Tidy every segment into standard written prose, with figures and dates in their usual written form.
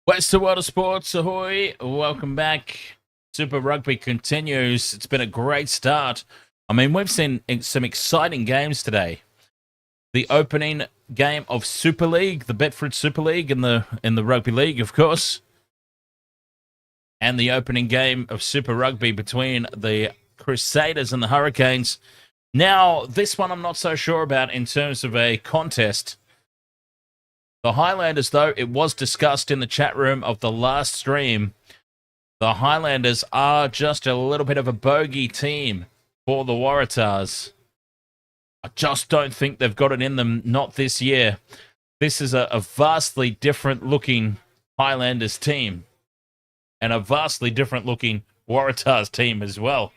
West to World of Sports, ahoy! Welcome back. Super Rugby continues. It's been a great start. I mean, we've seen some exciting games today. The opening game of Super League, the Betfred Super League in the Rugby League, of course, and the opening game of Super Rugby between the Crusaders and the Hurricanes. Now, this one I'm not so sure about in terms of a contest. The Highlanders, though, it was discussed in the chat room of the last stream. The Highlanders are just a little bit of a bogey team for the Waratahs. I just don't think they've got it in them, not this year. This is a vastly different looking Highlanders team and a vastly different looking Waratahs team as well.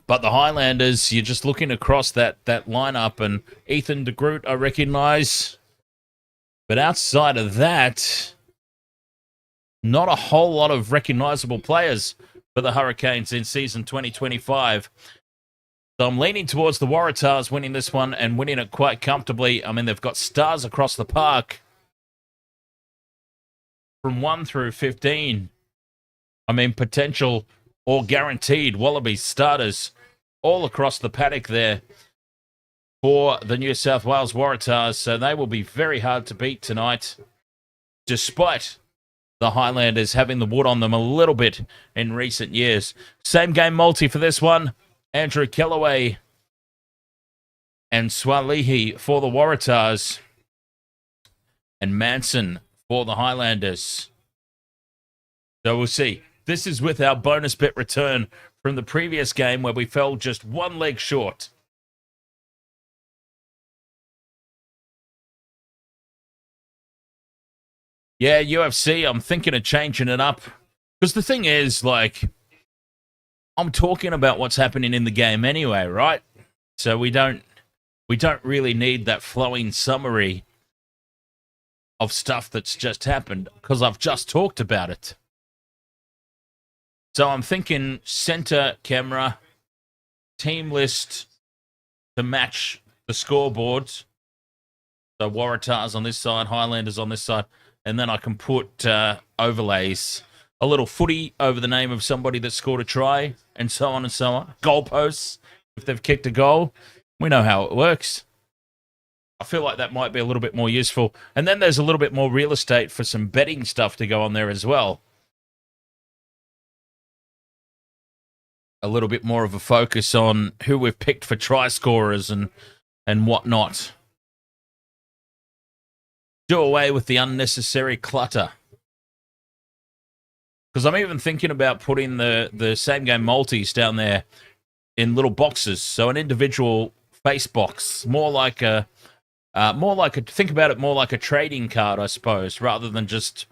But the Highlanders, you're just looking across that lineup, and Ethan de Groot I recognise. But outside of that, not a whole lot of recognisable players for the Hurricanes in season 2025. So I'm leaning towards the Waratahs winning this one and winning it quite comfortably. I mean, they've got stars across the park from 1 through 15. I mean, potential or guaranteed Wallabies starters all across the paddock there for the New South Wales Waratahs, so they will be very hard to beat tonight, despite the Highlanders having the wood on them a little bit in recent years. Same game multi for this one. Andrew Kellaway and Swalihi for the Waratahs, and Manson for the Highlanders. So we'll see. This is with our bonus bet return from the previous game where we fell just one leg short. Yeah, UFC, I'm thinking of changing it up. Because the thing is, like, I'm talking about what's happening in the game anyway, right? So we don't really need that flowing summary of stuff that's just happened, because I've just talked about it. So I'm thinking center camera, team list to match the scoreboards. So Waratahs on this side, Highlanders on this side. And then I can put overlays, a little footy over the name of somebody that scored a try, and so on and so on. Goalposts, if they've kicked a goal. We know how it works. I feel like that might be a little bit more useful. And then there's a little bit more real estate for some betting stuff to go on there as well. A little bit more of a focus on who we've picked for try scorers and whatnot. Do away with the unnecessary clutter. Because I'm even thinking about putting the same game multis down there in little boxes. So an individual face box, more like a think about it more like a trading card, I suppose, rather than just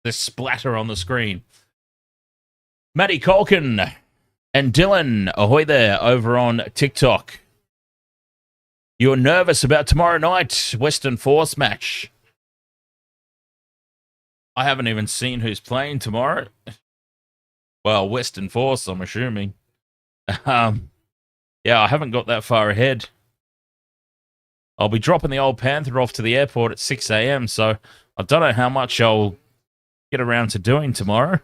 the splatter on the screen. Matty Colkin and Dylan, ahoy there over on TikTok. You're nervous about tomorrow night, Western Force match. I haven't even seen who's playing tomorrow. Well, Western Force, I'm assuming. Yeah, I haven't got that far ahead. I'll be dropping the old Panther off to the airport at 6 a.m., so I don't know how much I'll get around to doing tomorrow.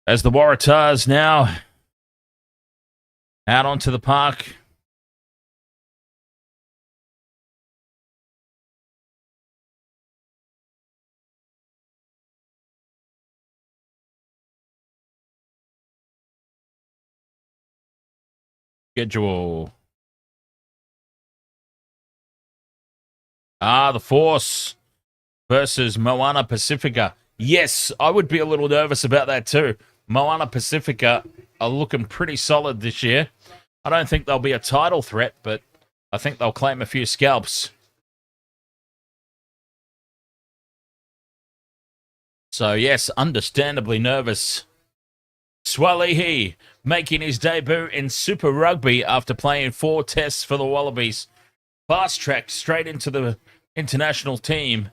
As the Waratahs now out onto the park. Schedule. The Force versus Moana Pacifica. Yes, I would be a little nervous about that too. Moana Pacifica are looking pretty solid this year. I don't think they'll be a title threat, but I think they'll claim a few scalps. So, yes, understandably nervous. Swalihi making his debut in Super Rugby after playing 4 tests for the Wallabies. Fast-tracked straight into the international team.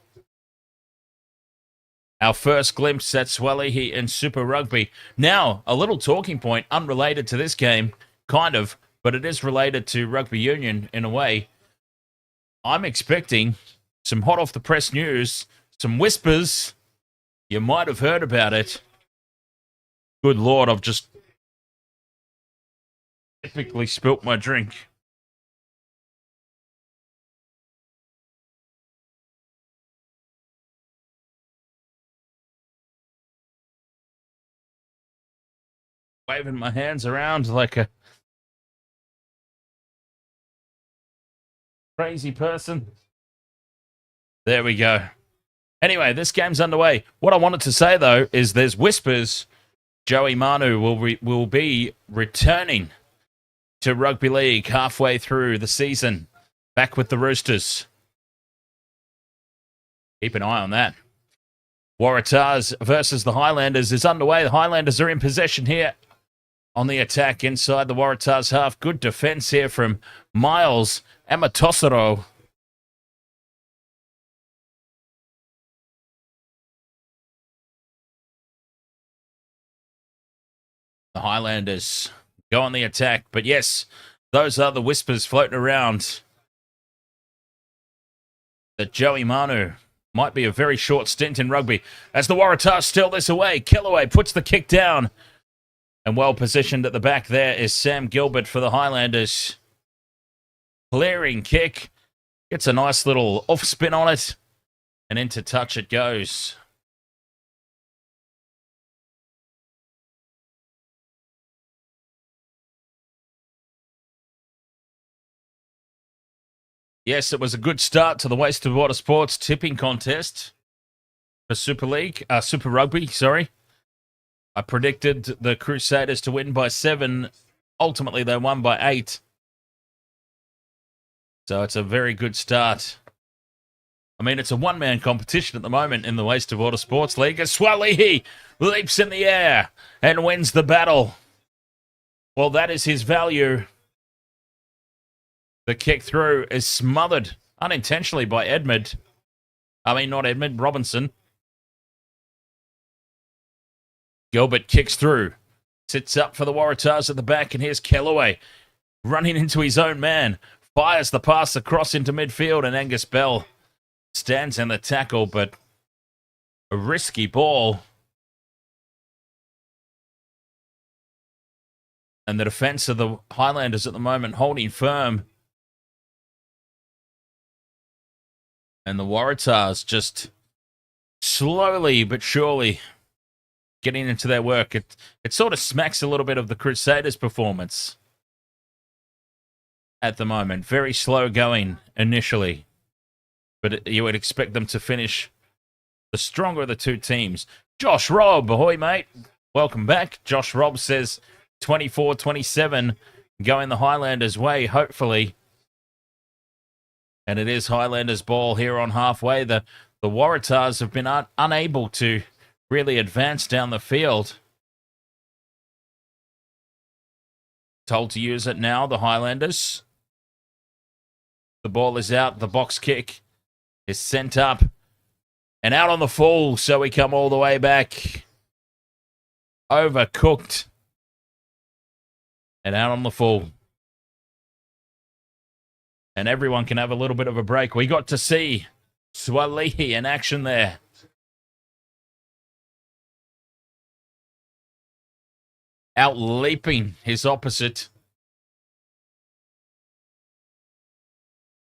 Our first glimpse at Swalihi in Super Rugby. Now, a little talking point unrelated to this game, kind of, but it is related to rugby union in a way. I'm expecting some hot off the press news, some whispers. You might have heard about it. Good Lord, I've just epically spilt my drink. Waving my hands around like a crazy person. There we go. Anyway, this game's underway. What I wanted to say, though, is there's whispers Joey Manu will be returning to rugby league halfway through the season. Back with the Roosters. Keep an eye on that. Waratahs versus the Highlanders is underway. The Highlanders are in possession here. On the attack inside the Waratahs half. Good defense here from Miles Amatosaro. The Highlanders go on the attack. But yes, those are the whispers floating around that Joey Manu might be a very short stint in rugby. As the Waratahs steal this away, Kellaway puts the kick down. And well positioned at the back there is Sam Gilbert for the Highlanders. Clearing kick. Gets a nice little off spin on it. And into touch it goes. Yes, it was a good start to the Wasted Water Sports tipping contest for Super Rugby, sorry. I predicted the Crusaders to win by 7. Ultimately, they won by 8. So it's a very good start. I mean, it's a one-man competition at the moment in the Wasted Water Sports League. As Swalihi leaps in the air and wins the battle. Well, that is his value. The kick through is smothered unintentionally by Edmed. I mean, not Edmed, Robinson. Gilbert kicks through. Sits up for the Waratahs at the back, and here's Kellaway running into his own man. Fires the pass across into midfield, and Angus Bell stands in the tackle, but a risky ball. And the defense of the Highlanders at the moment holding firm. And the Waratahs just slowly but surely getting into their work. It sort of smacks a little bit of the Crusaders' performance at the moment. Very slow going initially. But you would expect them to finish the stronger of the two teams. Josh Robb, ahoy, mate. Welcome back. Josh Robb says 24-27 going the Highlanders' way, hopefully. And it is Highlanders' ball here on halfway. The Waratahs have been unable to really advance down the field. Told to use it now, the Highlanders. The ball is out. The box kick is sent up and out on the full. So we come all the way back. Overcooked. And out on the full. And everyone can have a little bit of a break. We got to see Swalihi in action there. Out leaping his opposite.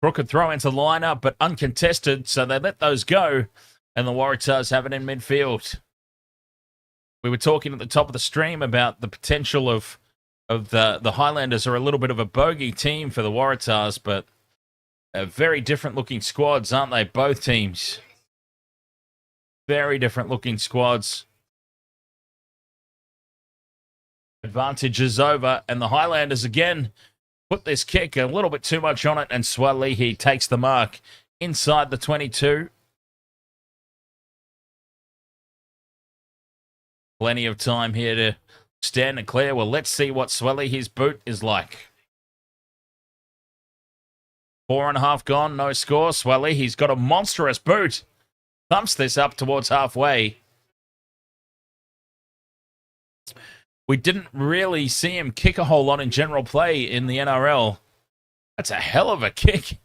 Crooked throw into the lineup, but uncontested, so they let those go, and the Waratahs have it in midfield. We were talking at the top of the stream about the potential of the Highlanders are a little bit of a bogey team for the Waratahs, but very different looking squads, aren't they? Both teams. Very different looking squads. Advantage is over, and the Highlanders again put this kick a little bit too much on it, and Swalihi takes the mark inside the 22. Plenty of time here to stand and clear. Well, let's see what Swalihi's boot is like. 4.5 gone, no score. Swalihi's got a monstrous boot. Thumps this up towards halfway. We didn't really see him kick a whole lot in general play in the NRL. That's a hell of a kick.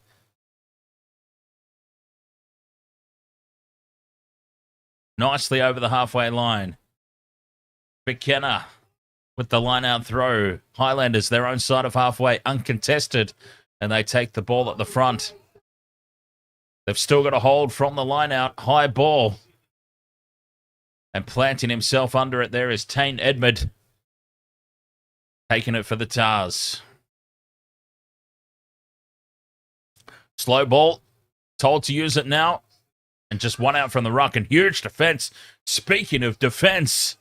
Nicely over the halfway line. McKenna with the line-out throw. Highlanders, their own side of halfway, uncontested, and they take the ball at the front. They've still got a hold from the line-out. High ball. And planting himself under it there is Tane Edmed. Taking it for the Tahs. Slow ball. Told to use it now. And just one out from the ruck. And huge defense. Speaking of defense,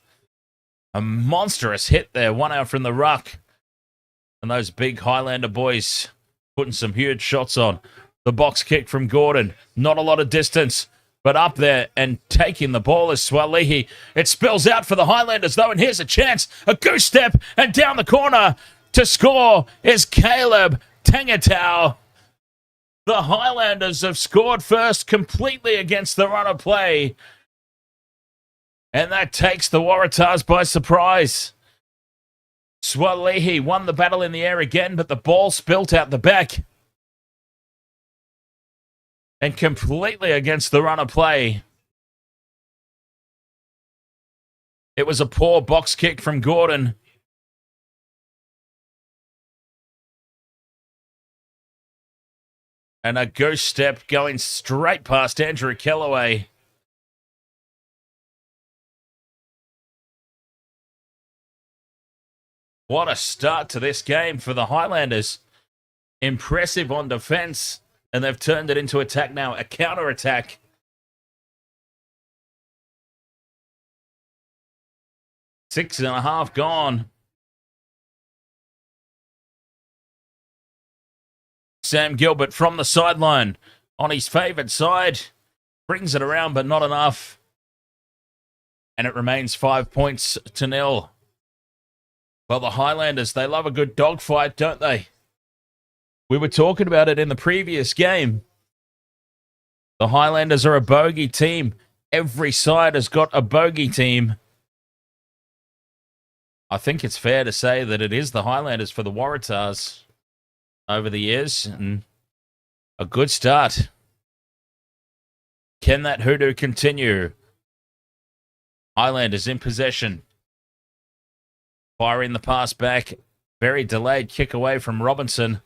a monstrous hit there. One out from the ruck. And those big Highlander boys putting some huge shots on. The box kick from Gordon. Not a lot of distance, but up there and taking the ball is Swalihi. It spills out for the Highlanders, though, and here's a chance. A goose step, and down the corner to score is Caleb Tangatau. The Highlanders have scored first completely against the run of play. And that takes the Waratahs by surprise. Swalihi won the battle in the air again, but the ball spilt out the back. And completely against the run of play. It was a poor box kick from Gordon. And a ghost step going straight past Andrew Kellaway. What a start to this game for the Highlanders. Impressive on defense. And they've turned it into attack now, a counter-attack. 6.5 gone. Sam Gilbert from the sideline on his favoured side. Brings it around, but not enough. And it remains 5 points to 0. Well, the Highlanders, they love a good dogfight, don't they? We were talking about it in the previous game. The Highlanders are a bogey team. Every side has got a bogey team. I think it's fair to say that it is the Highlanders for the Waratahs over the years. And a good start. Can that hoodoo continue? Highlanders in possession. Firing the pass back. Very delayed kick away from Robinson.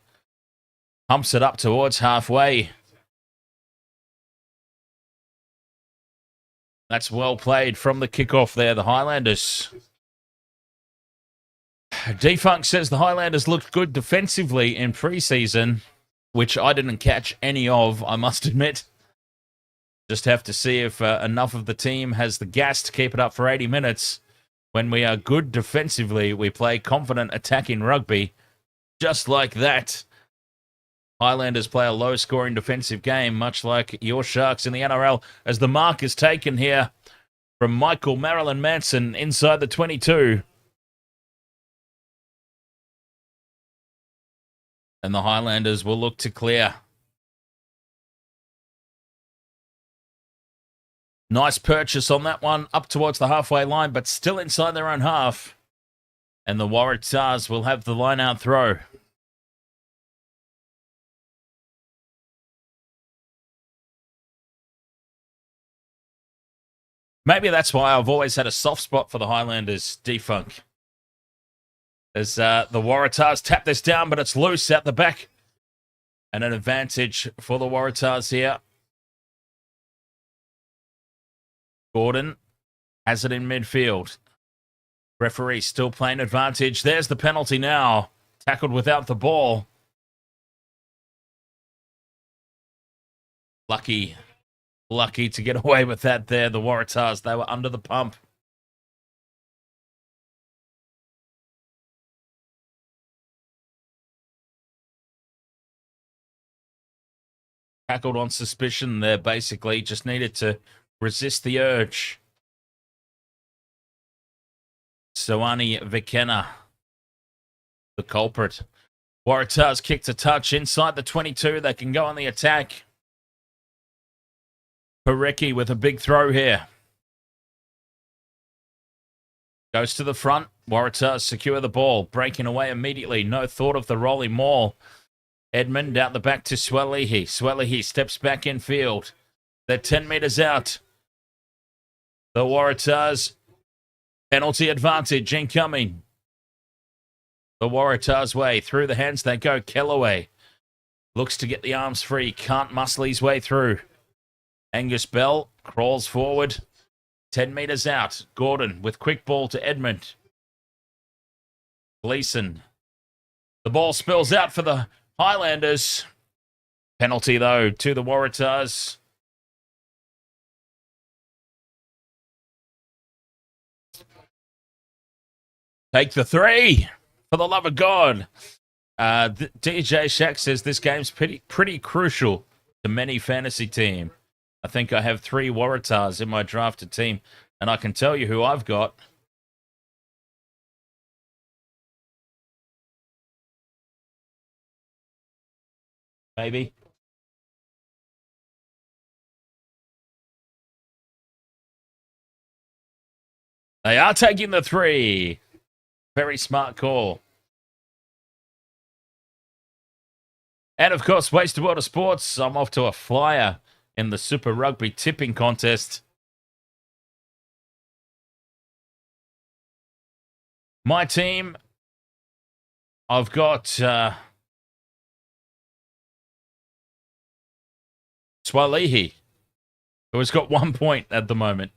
Humps it up towards halfway. That's well played from the kickoff there, the Highlanders. Defunct says the Highlanders looked good defensively in pre-season, which I didn't catch any of, I must admit. Just have to see if enough of the team has the gas to keep it up for 80 minutes. When we are good defensively, we play confident attacking rugby. Just like that. Highlanders play a low-scoring defensive game, much like your Sharks in the NRL, as the mark is taken here from Michael Marilyn Manson inside the 22. And the Highlanders will look to clear. Nice purchase on that one, up towards the halfway line, but still inside their own half. And the Waratahs will have the line-out throw. Maybe that's why I've always had a soft spot for the Highlanders, Defunk. As the Waratahs tap this down, but it's loose out the back. And an advantage for the Waratahs here. Gordon has it in midfield. Referee still playing advantage. There's the penalty now. Tackled without the ball. Lucky to get away with that there, the Waratahs. They were under the pump. Tackled on suspicion there, basically. Just needed to resist the urge. Soani Vikena, the culprit. Waratahs kick to touch inside the 22. They can go on the attack. Parecki with a big throw here. Goes to the front. Waratahs secure the ball, breaking away immediately. No thought of the rolling maul. Edmed out the back to Swalihi. Swalihi steps back in field. They're 10 metres out. The Waratahs penalty advantage incoming. The Waratahs way. Through the hands they go. Kellaway looks to get the arms free. Can't muscle his way through. Angus Bell crawls forward. 10 metres out. Gordon with quick ball to Edmed. Gleeson. The ball spills out for the Highlanders. Penalty, though, to the Waratahs. Take the 3, for the love of God. DJ Shack says this game's pretty crucial to many fantasy team. I think I have 3 Waratahs in my drafted team, and I can tell you who I've got. Maybe. They are taking the 3. Very smart call. And of course, Waste Water Sports. I'm off to a flyer in the Super Rugby tipping contest. My team, I've got Swalihi, who has got 1 point at the moment.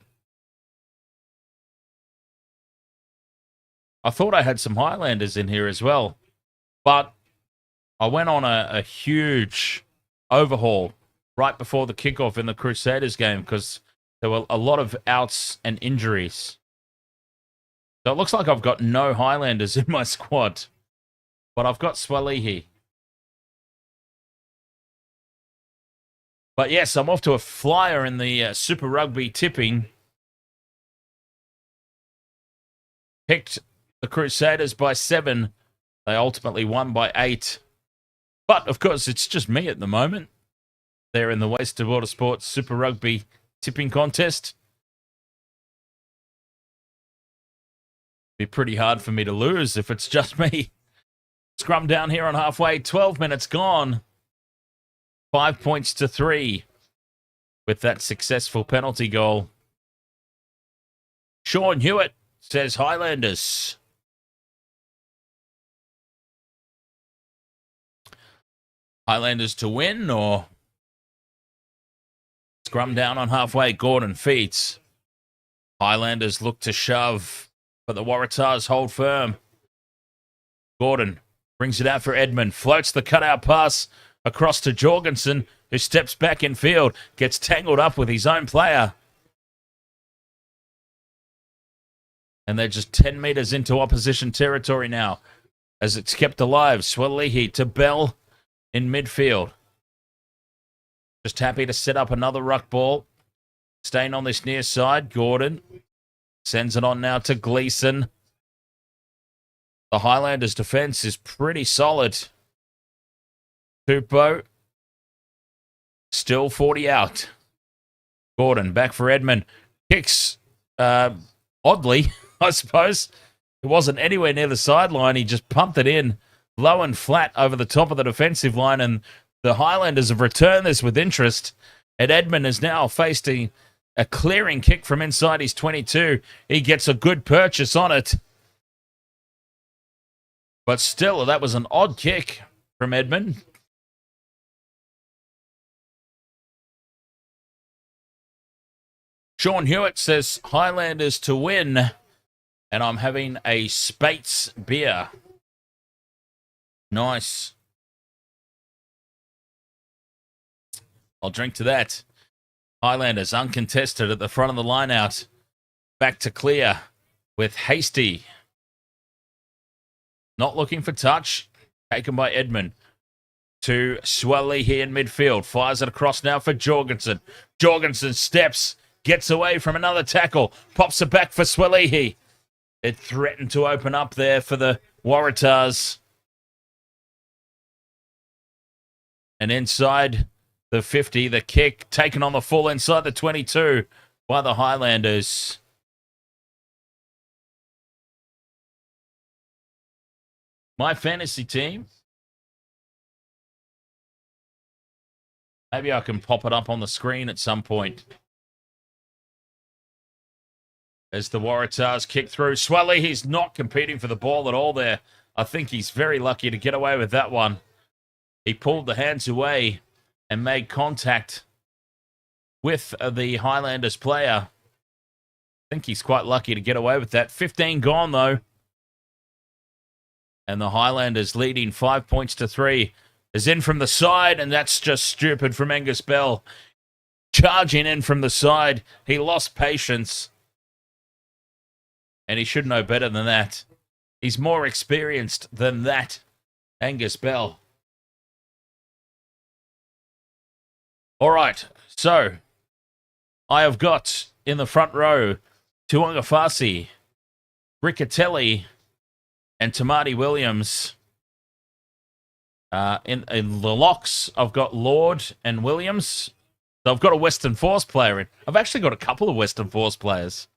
I thought I had some Highlanders in here as well, but I went on a huge overhaul right before the kickoff in the Crusaders game because there were a lot of outs and injuries. So it looks like I've got no Highlanders in my squad, but I've got Swalihi. But yes, I'm off to a flyer in the Super Rugby tipping. Picked the Crusaders by 7. They ultimately won by 8. But, of course, it's just me at the moment. They're in the Waste Water Sports Super Rugby tipping contest. Be pretty hard for me to lose if it's just me. Scrum down here on halfway. 12 minutes gone. 5 points to 3 with that successful penalty goal. Sean Hewitt says Highlanders. Highlanders to win or scrum down on halfway. Gordon feeds. Highlanders look to shove, but the Waratahs hold firm. Gordon brings it out for Edmed. Floats the cutout pass across to Jorgensen, who steps back in field. Gets tangled up with his own player. And they're just 10 metres into opposition territory now as it's kept alive. Swalihi to Bell in midfield. Just happy to set up another ruck ball. Staying on this near side. Gordon sends it on now to Gleeson. The Highlanders' defence is pretty solid. Tupou still 40 out. Gordon back for Edmed. Kicks oddly, I suppose. It wasn't anywhere near the sideline. He just pumped it in low and flat over the top of the defensive line, and the Highlanders have returned this with interest. And Edmed is now facing a clearing kick from inside his 22. He gets a good purchase on it. But still, that was an odd kick from Edmed. Sean Hewitt says Highlanders to win, and I'm having a Spates beer. Nice. I'll drink to that. Highlanders uncontested at the front of the line out. Back to clear with Hasty. Not looking for touch. Taken by Edmed. To Swalihi in midfield. Fires it across now for Jorgensen. Jorgensen steps. Gets away from another tackle. Pops it back for Swalihi. It threatened to open up there for the Waratahs. And inside the 50, the kick taken on the full inside the 22 by the Highlanders. My fantasy team. Maybe I can pop it up on the screen at some point. As the Waratahs kick through. Swelly, he's not competing for the ball at all there. I think he's very lucky to get away with that one. He pulled the hands away and made contact with the Highlanders player. I think he's quite lucky to get away with that. 15 gone, though. And the Highlanders leading 5 points to 3. Is in from the side, and that's just stupid from Angus Bell. Charging in from the side. He lost patience. And he should know better than that. He's more experienced than that, Angus Bell. All right, so I have got in the front row Tuangafasi, Riccatelli, and Tamati Williams. In the locks, I've got Lord and Williams. So I've got a Western Force player in. I've actually got a couple of Western Force players.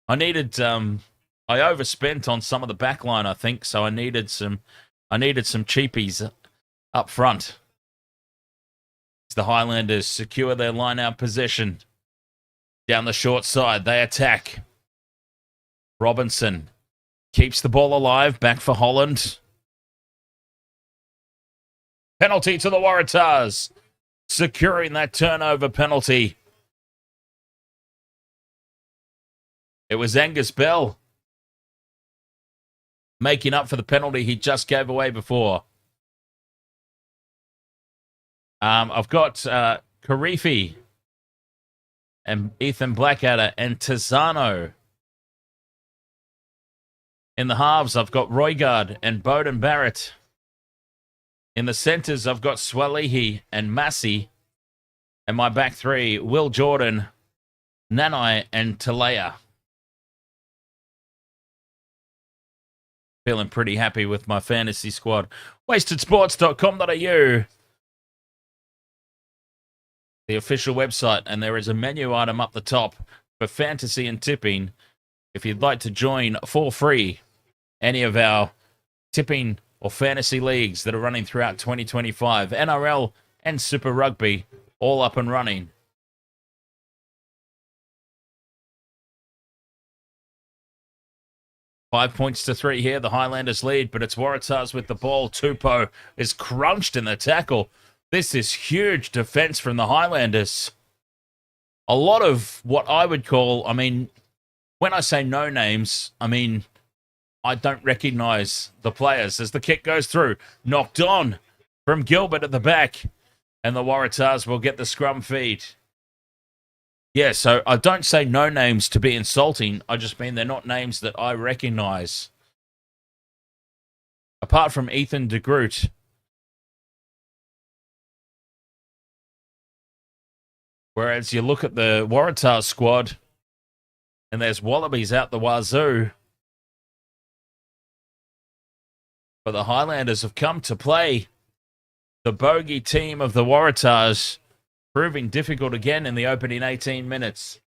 I needed, I overspent on some of the back line, I think, so I needed some cheapies up front. As the Highlanders secure their line-out possession. Down the short side, they attack. Robinson keeps the ball alive, back for Holland. Penalty to the Waratahs, securing that turnover penalty. It was Angus Bell making up for the penalty he just gave away before. I've got Karifi and Ethan Blackadder and Tizano. In the halves, I've got Roygard and Bowden Barrett. In the centres, I've got Swalihi and Massey. And my back three, Will Jordan, Nanai, and Talea. Feeling pretty happy with my fantasy squad. wastedsports.com.au, the official website, and there is a menu item up the top for fantasy and tipping. If you'd like to join for free any of our tipping or fantasy leagues that are running throughout 2025, NRL and Super Rugby, all up and running. Five points to 3 here. The Highlanders lead, but it's Waratahs with the ball. Tupou is crunched in the tackle. This is huge defense from the Highlanders. A lot of what I would call, I mean, when I say no names, I mean, I don't recognize the players as the kick goes through. Knocked on from Gilbert at the back. And the Waratahs will get the scrum feed. Yeah, so I don't say no names to be insulting. I just mean they're not names that I recognize. Apart from Ethan de Groot. Whereas you look at the Waratahs squad, and there's Wallabies out the wazoo. But the Highlanders have come to play the bogey team of the Waratahs, proving difficult again in the opening 18 minutes.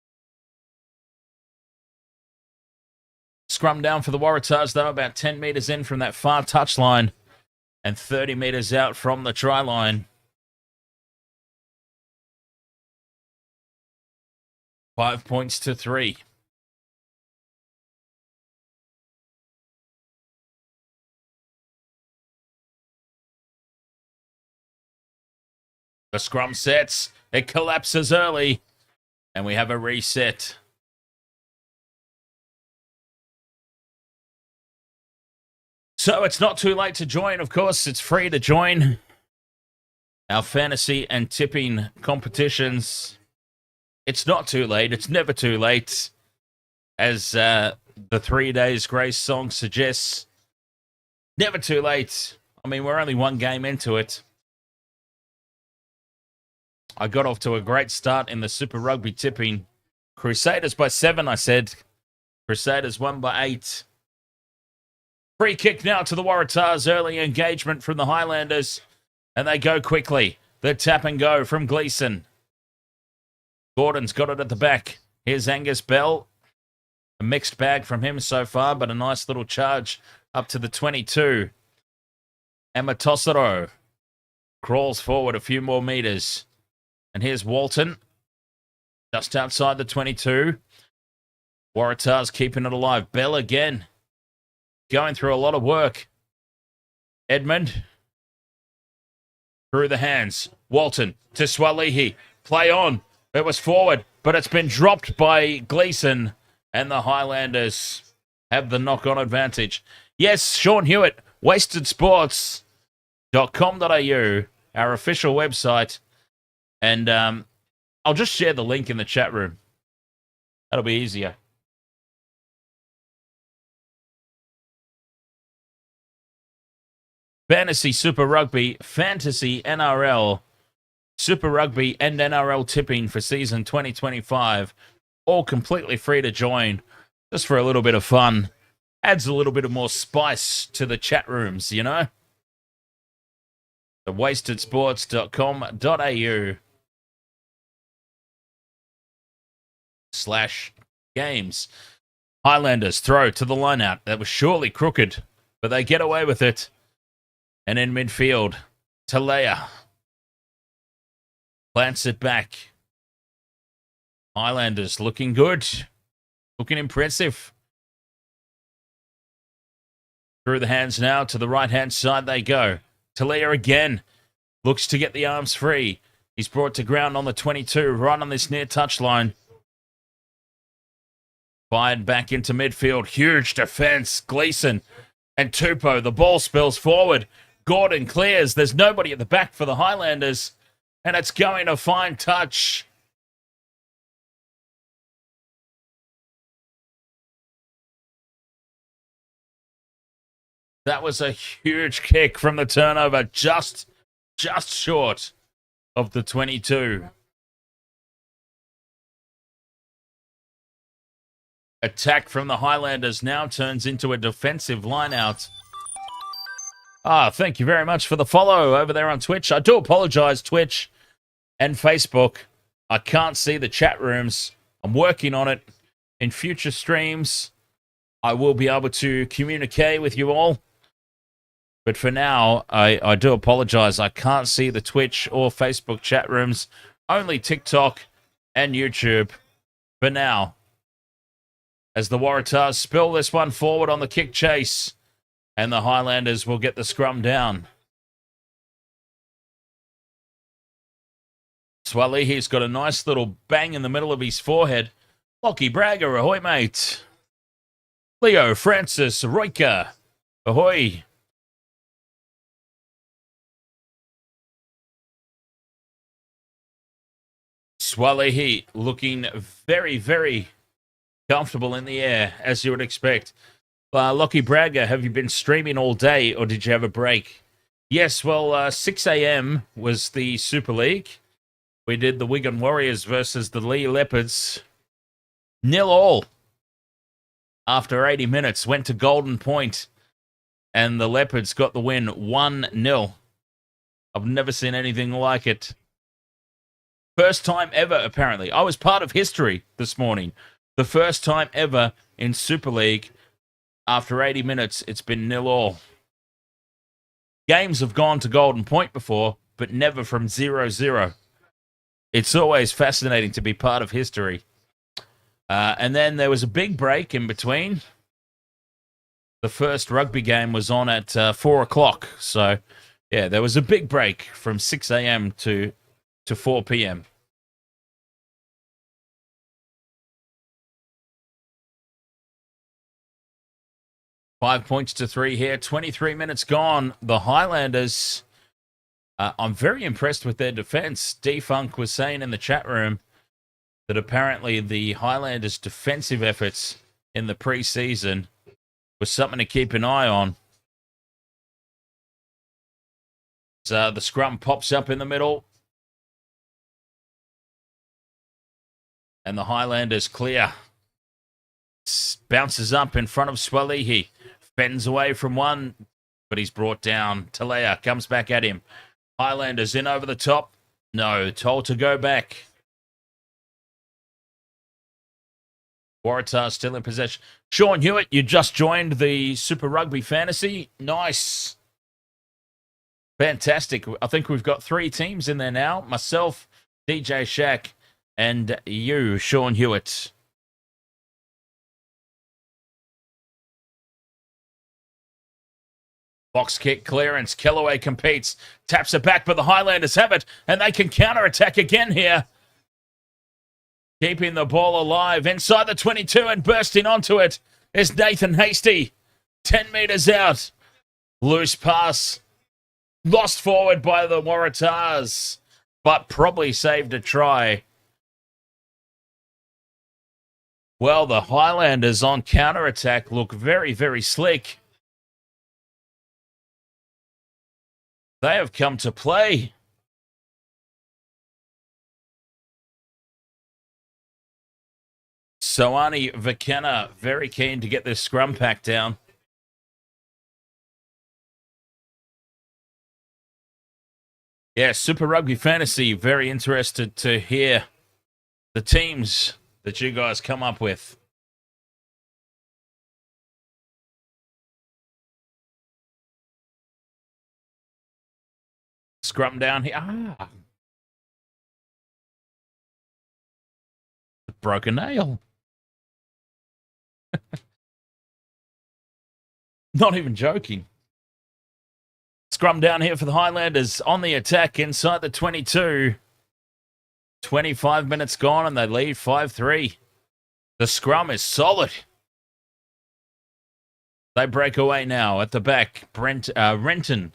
Scrum down for the Waratahs, though, about 10 metres in from that far touchline and 30 metres out from the try line. 5 points to 3. The scrum sets. It collapses early. And we have a reset. So it's not too late to join. Of course, it's free to join our fantasy and tipping competitions. It's not too late. It's never too late. As the 3 Days Grace song suggests. Never too late. I mean, we're only one game into it. I got off to a great start in the Super Rugby tipping. Crusaders by 7, I said. Crusaders won by 8. Free kick now to the Waratahs. Early engagement from the Highlanders. And they go quickly. The tap and go from Gleeson. Gordon's got it at the back. Here's Angus Bell. A mixed bag from him so far, but a nice little charge up to the 22. Amatosaro crawls forward a few more meters. And here's Walton, just outside the 22. Waratahs keeping it alive. Bell again, going through a lot of work. Edmed, through the hands. Walton to Swalihi. Play on. It was forward, but it's been dropped by Gleeson. And the Highlanders have the knock-on advantage. Yes, Sean Hewitt, wastedsports.com.au, our official website. And I'll just share the link in the chat room. That'll be easier. Fantasy Super Rugby, Fantasy NRL, Super Rugby and NRL tipping for season 2025. All completely free to join, just for a little bit of fun. Adds a little bit of more spice to the chat rooms, you know? The wastedsports.com.au/games. Highlanders throw to the lineout. That was surely crooked, but they get away with it. And in midfield, Talea plants it back. Highlanders looking good. Looking impressive. Through the hands now to the right-hand side they go. Talea again looks to get the arms free. He's brought to ground on the 22, right on this near touchline. Fired back into midfield. Huge defense. Gleeson and Tupou. The ball spills forward. Gordon clears. There's nobody at the back for the Highlanders. And it's going a fine touch. That was a huge kick from the turnover. Just short of the 22. Attack from the Highlanders now turns into a defensive lineout. Thank you very much for the follow over there on Twitch. I do apologize, Twitch and Facebook. I can't see the chat rooms. I'm working on it. In future streams, I will be able to communicate with you all. But for now, I do apologize. I can't see the Twitch or Facebook chat rooms. Only TikTok and YouTube for now. As the Waratahs spill this one forward on the kick chase. And the Highlanders will get the scrum down. Swalihi's got a nice little bang in the middle of his forehead. Lockie Bragger, ahoy, mate. Leo Francis Roika, ahoy. Swalihi looking very, very comfortable in the air, as you would expect. Lockie Bragger, have you been streaming all day, or did you have a break? Yes, well, 6 a.m. was the Super League. We did the Wigan Warriors versus the Lee Leopards. 0-0. After 80 minutes, went to Golden Point, and the Leopards got the win 1-0. I've never seen anything like it. First time ever, apparently. I was part of history this morning. The first time ever in Super League. After 80 minutes, it's been 0-0. Games have gone to Golden Point before, but never from 0-0. It's always fascinating to be part of history. And then there was a big break in between. The first rugby game was on at 4 o'clock. So, yeah, there was a big break from 6 a.m. to 4 p.m. Five points to 3 here. 23 minutes gone. The Highlanders, I'm very impressed with their defense. D-Funk was saying in the chat room that apparently the Highlanders' defensive efforts in the preseason was something to keep an eye on. So the scrum pops up in the middle. And the Highlanders clear. Bounces up in front of Swalihi. Fends away from one, but he's brought down. Talea comes back at him. Highlanders in over the top. No, told to go back. Waratahs still in possession. Sean Hewitt, you just joined the Super Rugby Fantasy. Nice. Fantastic. I think we've got 3 teams in there now. Myself, DJ Shaq, and you, Sean Hewitt. Box kick clearance. Kellaway competes. Taps it back, but the Highlanders have it, and they can counter-attack again here. Keeping the ball alive inside the 22 and bursting onto it is Nathan Hasty. 10 metres out. Loose pass. Lost forward by the Waratahs, but probably saved a try. Well, the Highlanders on counter-attack look very, very slick. They have come to play. Soani Vakena very keen to get this scrum pack down. Yeah, Super Rugby Fantasy, very interested to hear the teams that you guys come up with. Scrum down here. Broke a nail. Not even joking. Scrum down here for the Highlanders on the attack inside the 22. 25 minutes gone and they lead 5-3. The scrum is solid. They break away now at the back. Renton.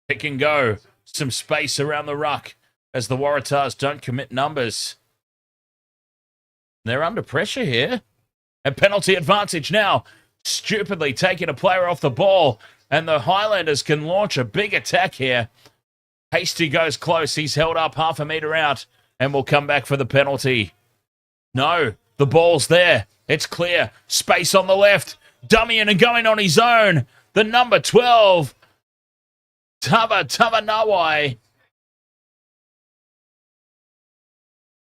Pick and go. Some space around the ruck as the Waratahs don't commit numbers. They're under pressure here. A penalty advantage now. Stupidly taking a player off the ball, and the Highlanders can launch a big attack here. Hasty goes close. He's held up half a metre out and will come back for the penalty. No, the ball's there. It's clear. Space on the left. Dummying and going on his own. The number 12, Tavanawai.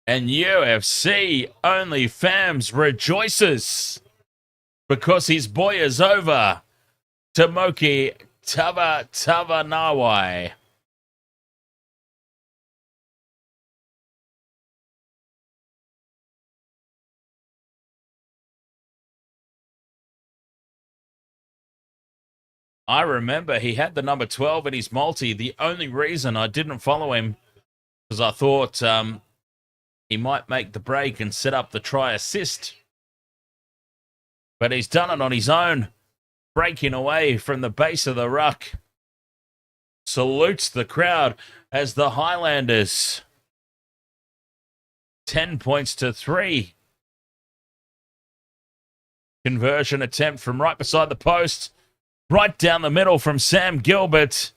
And UFC Only Fams rejoices because his boy is over. Tamoki Tavanawai. I remember he had the number 12 in his multi. The only reason I didn't follow him was I thought he might make the break and set up the try assist. But he's done it on his own, breaking away from the base of the ruck. Salutes the crowd as the Highlanders 10 points to 3. Conversion attempt from right beside the post. Right down the middle from Sam Gilbert.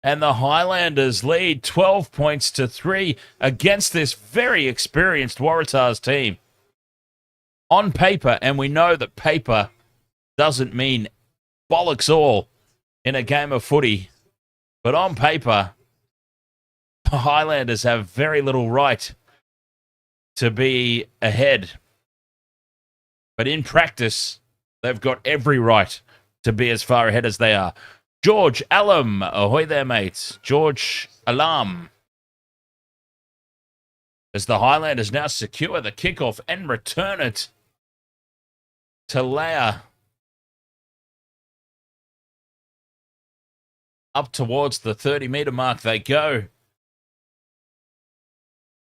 And the Highlanders lead 12 points to 3 against this very experienced Waratahs team. On paper, and we know that paper doesn't mean bollocks all in a game of footy, but on paper, the Highlanders have very little right to be ahead. But in practice, they've got every right to be as far ahead as they are. George Alam, ahoy there, mates. George Alam. As the Highlanders now secure the kickoff and return it to Leia. Up towards the 30-metre mark they go.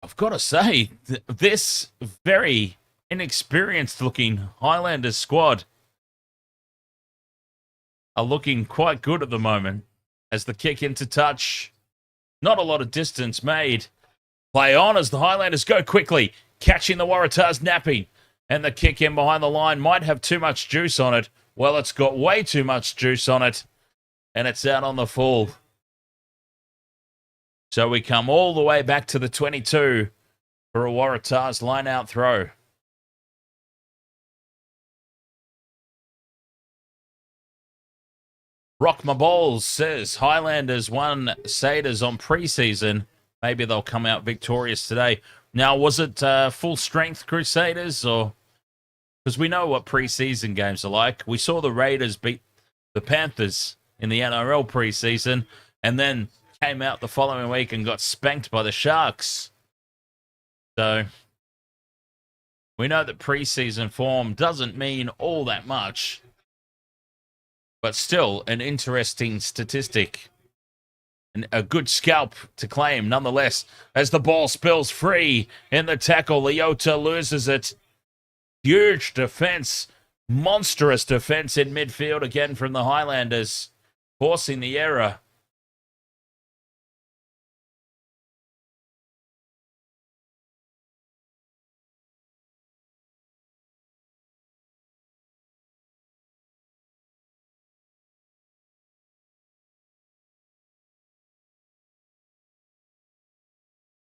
I've got to say, this very inexperienced-looking Highlanders squad are looking quite good at the moment as the kick into touch. Not a lot of distance made. Play on as the Highlanders go quickly, catching the Waratahs napping. And the kick in behind the line might have too much juice on it. Well, it's got way too much juice on it. And it's out on the full. So we come all the way back to the 22 for a Waratahs line-out throw. Rock My Balls says Highlanders won Satyrs on preseason. Maybe they'll come out victorious today. Now, was it full-strength Crusaders? Or because we know what preseason games are like. We saw the Raiders beat the Panthers in the NRL preseason, and then came out the following week and got spanked by the Sharks. So we know that preseason form doesn't mean all that much, but still an interesting statistic. And a good scalp to claim nonetheless, as the ball spills free in the tackle. Leota loses it. Huge defense, monstrous defense in midfield again from the Highlanders, forcing the error.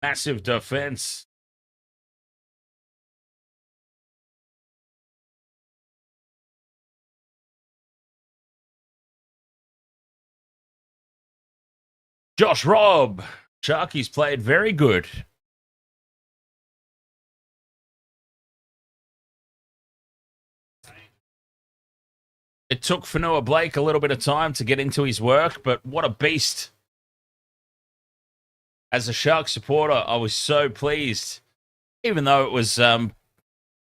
Massive defense. Josh Robb. Sharkies played very good. It took Fanua Blake a little bit of time to get into his work, but what a beast. As a Shark supporter, I was so pleased, even though it was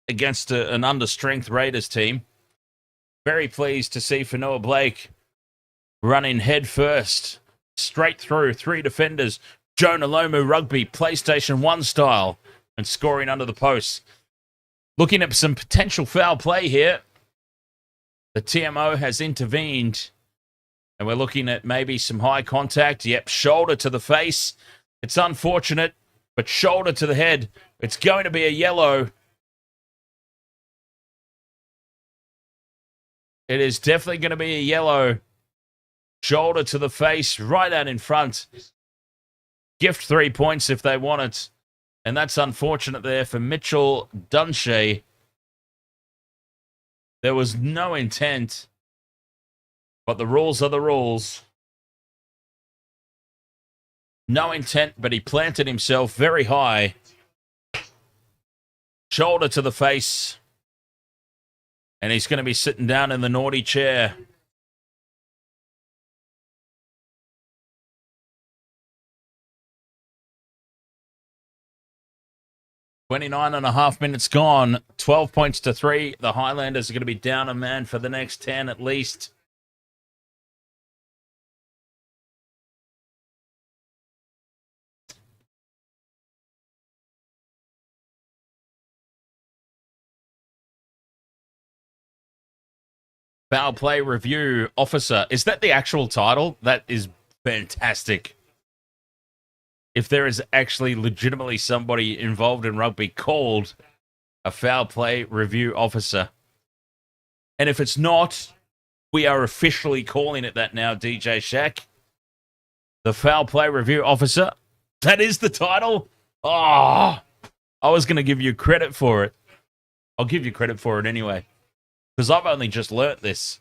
against an understrength Raiders team. Very pleased to see Fanua Blake running head first, straight through 3 defenders. Jonah Lomu Rugby, PlayStation 1 style, and scoring under the post. Looking at some potential foul play here. The TMO has intervened, and we're looking at maybe some high contact. Yep, shoulder to the face. It's unfortunate, but shoulder to the head. It's going to be a yellow. It is definitely going to be a yellow. Shoulder to the face, right out in front. Gift 3 points if they want it. And that's unfortunate there for Mitchell Dunshea. There was no intent, but the rules are the rules. No intent, but he planted himself very high. Shoulder to the face. And he's going to be sitting down in the naughty chair. .29.5 minutes gone. 12 points to 3. The Highlanders are going to be down a man for the next 10 at least. Foul play review officer. Is that the actual title? That is fantastic. If there is actually legitimately somebody involved in rugby called a foul play review officer. And if it's not, we are officially calling it that now, DJ Shaq. The foul play review officer. That is the title? Oh, I was going to give you credit for it. I'll give you credit for it anyway, because I've only just learnt this.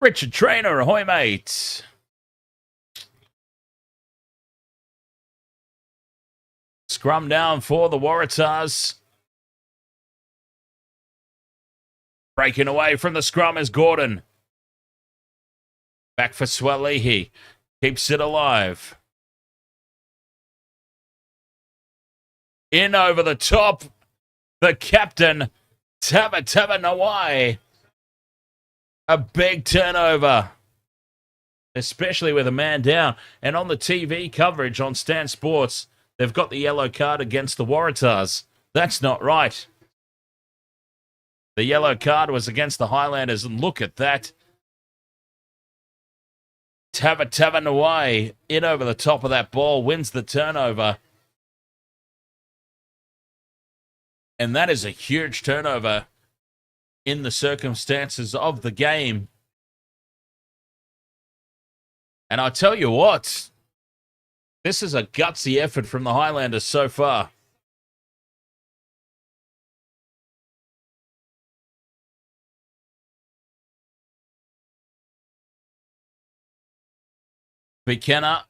Richard Trainer, ahoy, mate. Scrum down for the Waratahs. Breaking away from the scrum is Gordon. Back for Swalehi. Keeps it alive. In over the top. The captain, Taba Nawai. A big turnover. Especially with a man down. And on the TV coverage on Stan Sports, they've got the yellow card against the Waratahs. That's not right. The yellow card was against the Highlanders, and look at that. Taba Nawai in over the top of that ball, wins the turnover. And that is a huge turnover in the circumstances of the game. And I tell you what, this is a gutsy effort from the Highlanders so far. McKenna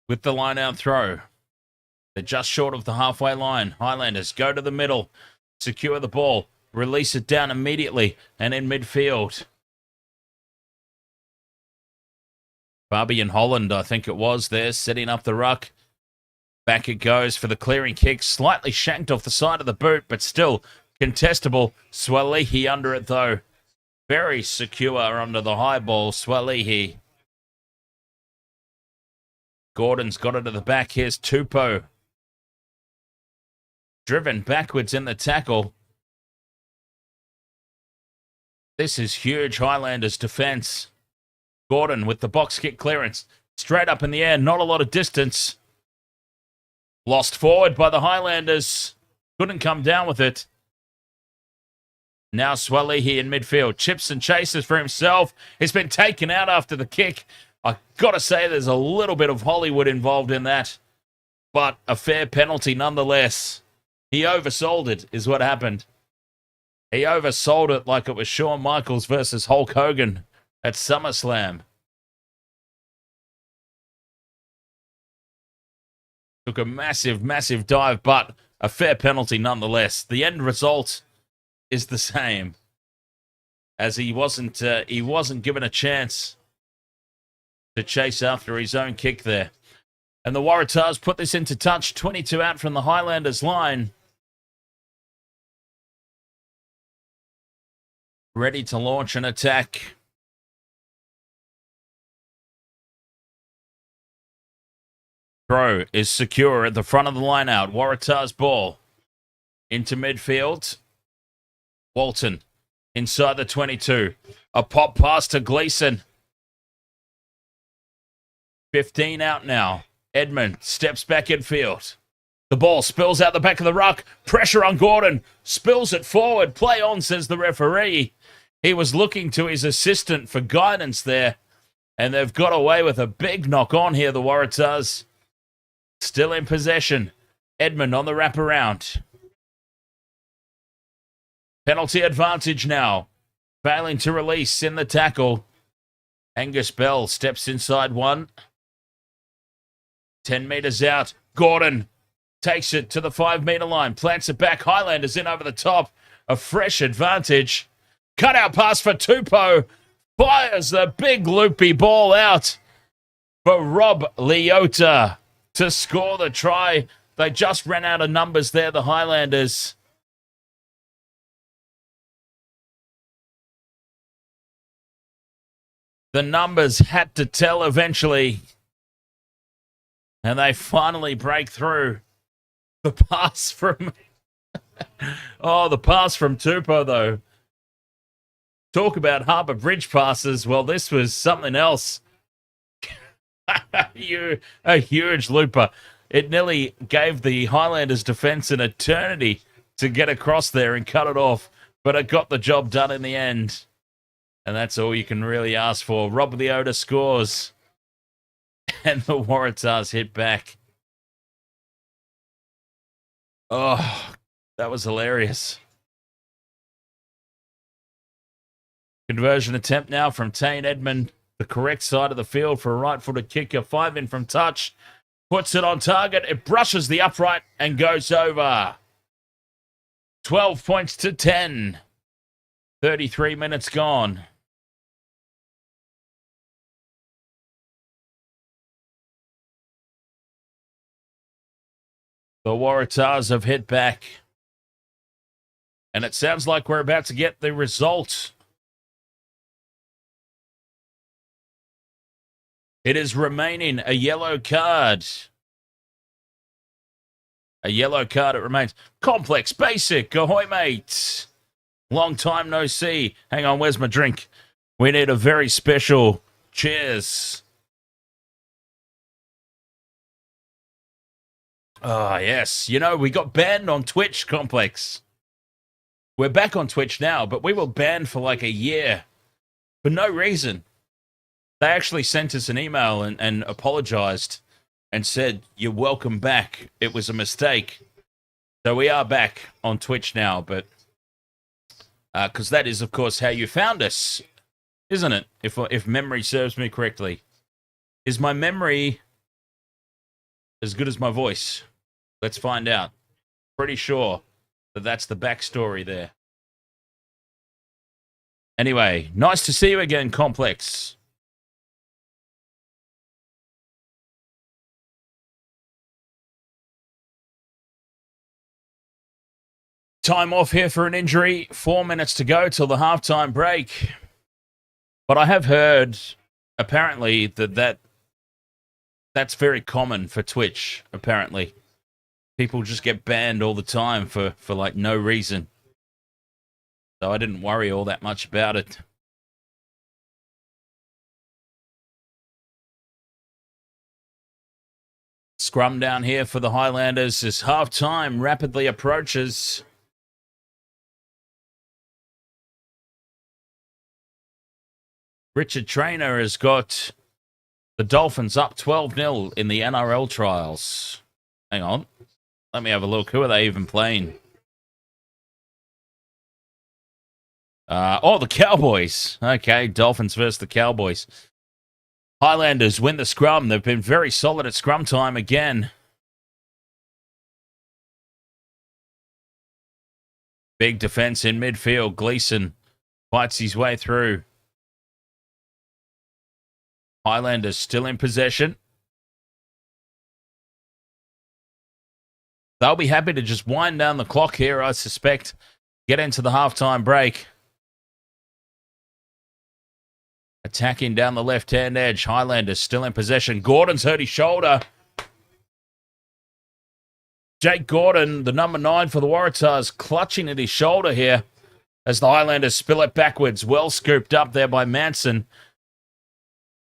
with the line-out throw. They're just short of the halfway line. Highlanders go to the middle, secure the ball. release it down immediately and in midfield. Fabian Holland, I think it was there, setting up the ruck. Back it goes for the clearing kick. Slightly shanked off the side of the boot, but still contestable. Swalihi under it, though. Very secure under the high ball. Swalihi. Gordon's got it to the back. Here's Tupou. Driven backwards in the tackle. This is huge Highlanders defense. Gordon with the box kick clearance. Straight up in the air. Not a lot of distance. Lost forward by the Highlanders. Couldn't come down with it. Now Swalihi in midfield. Chips and chases for himself. He's been taken out after the kick. I got to say there's a little bit of Hollywood involved in that. But a fair penalty nonetheless. He oversold it is what happened. He oversold it like it was Shawn Michaels versus Hulk Hogan at SummerSlam. Took a massive, massive dive, but a fair penalty nonetheless. The end result is the same, as he wasn't given a chance to chase after his own kick there. And the Waratahs put this into touch. 22 out from the Highlanders line. Ready to launch an attack. Throw is secure at the front of the line out. Waratahs ball into midfield. Walton inside the 22. A pop pass to Gleeson. 15 out now. Edmund steps back in field. The ball spills out the back of the ruck. Pressure on Gordon. Spills it forward. Play on, says the referee. He was looking to his assistant for guidance there. And they've got away with a big knock on here, the Waratahs. Still in possession. Edmund on the wraparound. Penalty advantage now. Failing to release in the tackle. Angus Bell steps inside one. 10 metres out. Gordon takes it to the 5 metre line. Plants it back. Highlanders in over the top. A fresh advantage. Cutout pass for Tupou. Fires the big loopy ball out for Rob Leota to score the try. They just ran out of numbers there, the Highlanders. The numbers had to tell eventually. And they finally break through. The pass from... the pass from Tupou, though. Talk about Harbour Bridge passes. Well, this was something else. A huge looper. It nearly gave the Highlanders defence an eternity to get across there and cut it off. But it got the job done in the end. And that's all you can really ask for. Rob Leota scores. And the Waratahs hit back. Oh, that was hilarious. Conversion attempt now from Tane Edmed. The correct side of the field for a right-footed kicker. 5 in from touch. Puts it on target. It brushes the upright and goes over. 12 points to 10. 33 minutes gone. The Waratahs have hit back. And it sounds like we're about to get the result. It is remaining a yellow card. A yellow card it remains. Complex, basic, ahoy mates. Long time no see. Hang on, where's my drink? We need a very special cheers. Ah, yes. You know, we got banned on Twitch, Complex. We're back on Twitch now, but we were banned for like a year. For no reason. They actually sent us an email and apologized and said, you're welcome back. It was a mistake. So we are back on Twitch now, but because that is, of course, how you found us, isn't it? If memory serves me correctly. Is my memory as good as my voice? Let's find out. Pretty sure that that's the backstory there. Anyway, nice to see you again, Complex. Time off here for an injury. 4 minutes to go till the halftime break. But I have heard, apparently, that's very common for Twitch, apparently. People just get banned all the time for like no reason. So I didn't worry all that much about it. Scrum down here for the Highlanders as halftime rapidly approaches. Richard Trainer has got the Dolphins up 12-0 in the NRL trials. Hang on. Let me have a look. Who are they even playing? The Cowboys. Okay, Dolphins versus the Cowboys. Highlanders win the scrum. They've been very solid at scrum time again. Big defense in midfield. Gleeson fights his way through. Highlanders still in possession. They'll be happy to just wind down the clock here, I suspect. Get into the halftime break. Attacking down the left-hand edge. Highlanders still in possession. Gordon's hurt his shoulder. Jake Gordon, the number 9 for the Waratahs, clutching at his shoulder here as the Highlanders spill it backwards. Well scooped up there by Manson.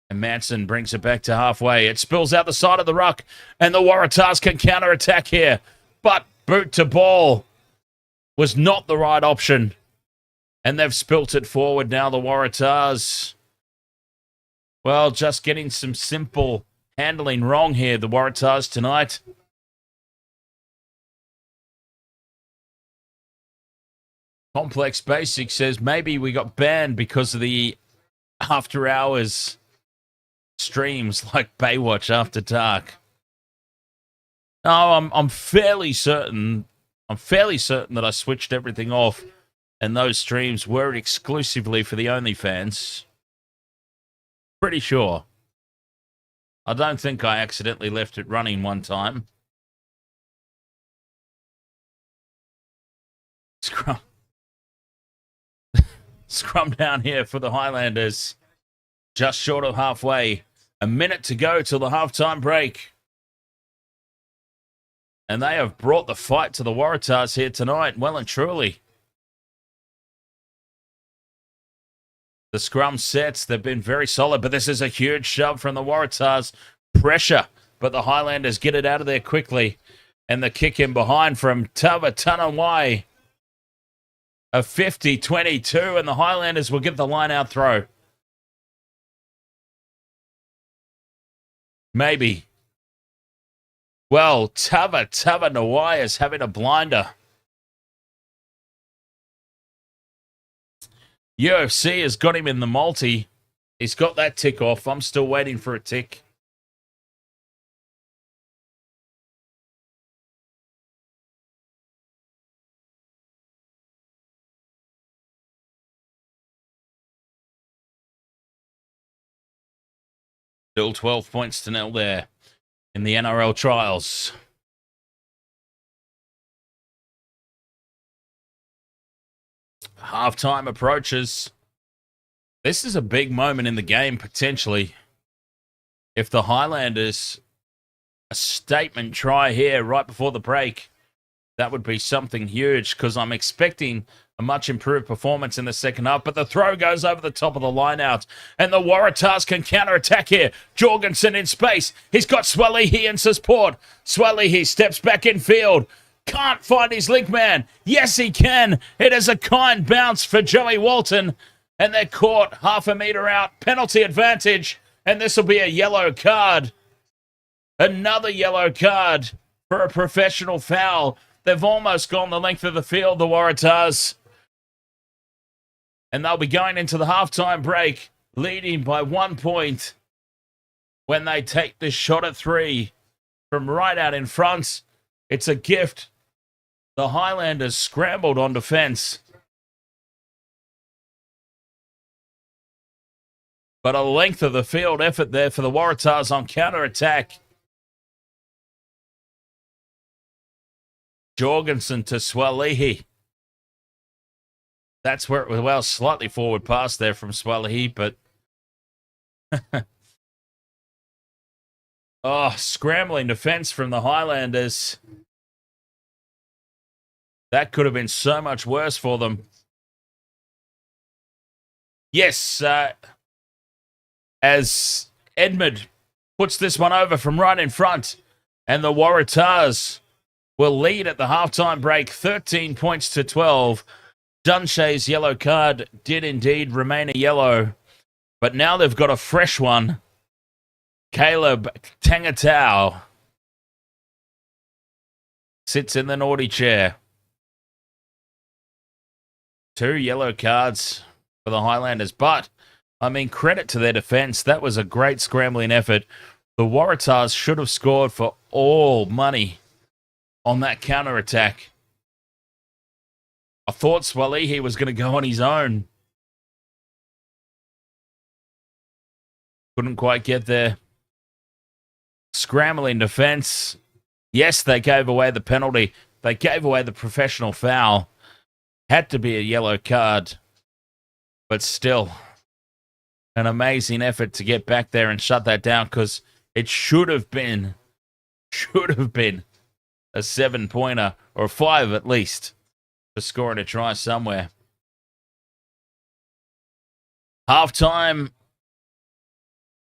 And Manson brings it back to halfway. It spills out the side of the ruck, and the Waratahs can counter-attack here. But boot to ball was not the right option. And they've spilt it forward now, the Waratahs. Well, just getting some simple handling wrong here, the Waratahs tonight. Complex Basic says maybe we got banned because of the after-hours streams like Baywatch After Dark. No, I'm fairly certain. I'm fairly certain that I switched everything off, and those streams were exclusively for the OnlyFans. Pretty sure. I don't think I accidentally left it running one time. Scrum. Scrum down here for the Highlanders. Just short of halfway. A minute to go till the halftime break. And they have brought the fight to the Waratahs here tonight, well and truly. The scrum sets, they've been very solid, but this is a huge shove from the Waratahs. Pressure, but the Highlanders get it out of there quickly. And the kick in behind from Tava Tanawai. A 50-22, and the Highlanders will get the line-out throw. Maybe. Well, Tava Nawai is having a blinder. UFC has got him in the multi. He's got that tick off. I'm still waiting for a tick. Still 12 points to nil there in the NRL trials. Halftime approaches. This is a big moment in the game, potentially. If the Highlanders, a statement try here right before the break, that would be something huge, because I'm expecting a much improved performance in the second half. But the throw goes over the top of the line out, and the Waratahs can counter-attack here. Jorgensen in space. He's got Swalihi in support. Swalihi steps back in field. Can't find his link man. Yes, he can. It is a kind bounce for Joey Walton. And they're caught half a metre out. Penalty advantage. And this will be a yellow card. Another yellow card for a professional foul. They've almost gone the length of the field, the Waratahs. And they'll be going into the halftime break, leading by 1 point when they take this shot at 3 from right out in front. It's a gift. The Highlanders scrambled on defence. But a length of the field effort there for the Waratahs on counter-attack. Jorgensen to Swalihi. That's where it was, well, slightly forward pass there from Swalihi, but... oh, scrambling defense from the Highlanders. That could have been so much worse for them. Yes, as Edmed puts this one over from right in front, and the Waratahs will lead at the halftime break, 13 points to 12. Dunshay's yellow card did indeed remain a yellow, but now they've got a fresh one. Caleb Tangatau sits in the naughty chair. 2 yellow cards for the Highlanders, but I mean, credit to their defense. That was a great scrambling effort. The Waratahs should have scored for all money on that counter-attack. I thought Swalihi was going to go on his own. Couldn't quite get there. Scrambling defense. Yes, they gave away the penalty. They gave away the professional foul. Had to be a yellow card. But still, an amazing effort to get back there and shut that down, because it should have been a 7-pointer, or 5 at least, for scoring a try somewhere. Halftime,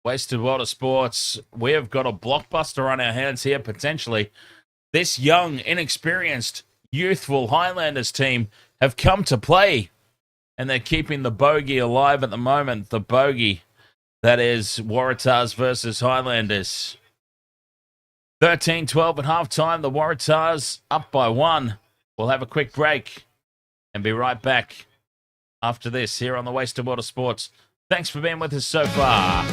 Wasted World of Sports. We have got a blockbuster on our hands here, potentially. This young, inexperienced, youthful Highlanders team have come to play, and they're keeping the bogey alive at the moment. The bogey that is Waratahs versus Highlanders. 13-12 at halftime. The Waratahs up by 1. We'll have a quick break and be right back after this here on the Wasted World of Sports. Thanks for being with us so far.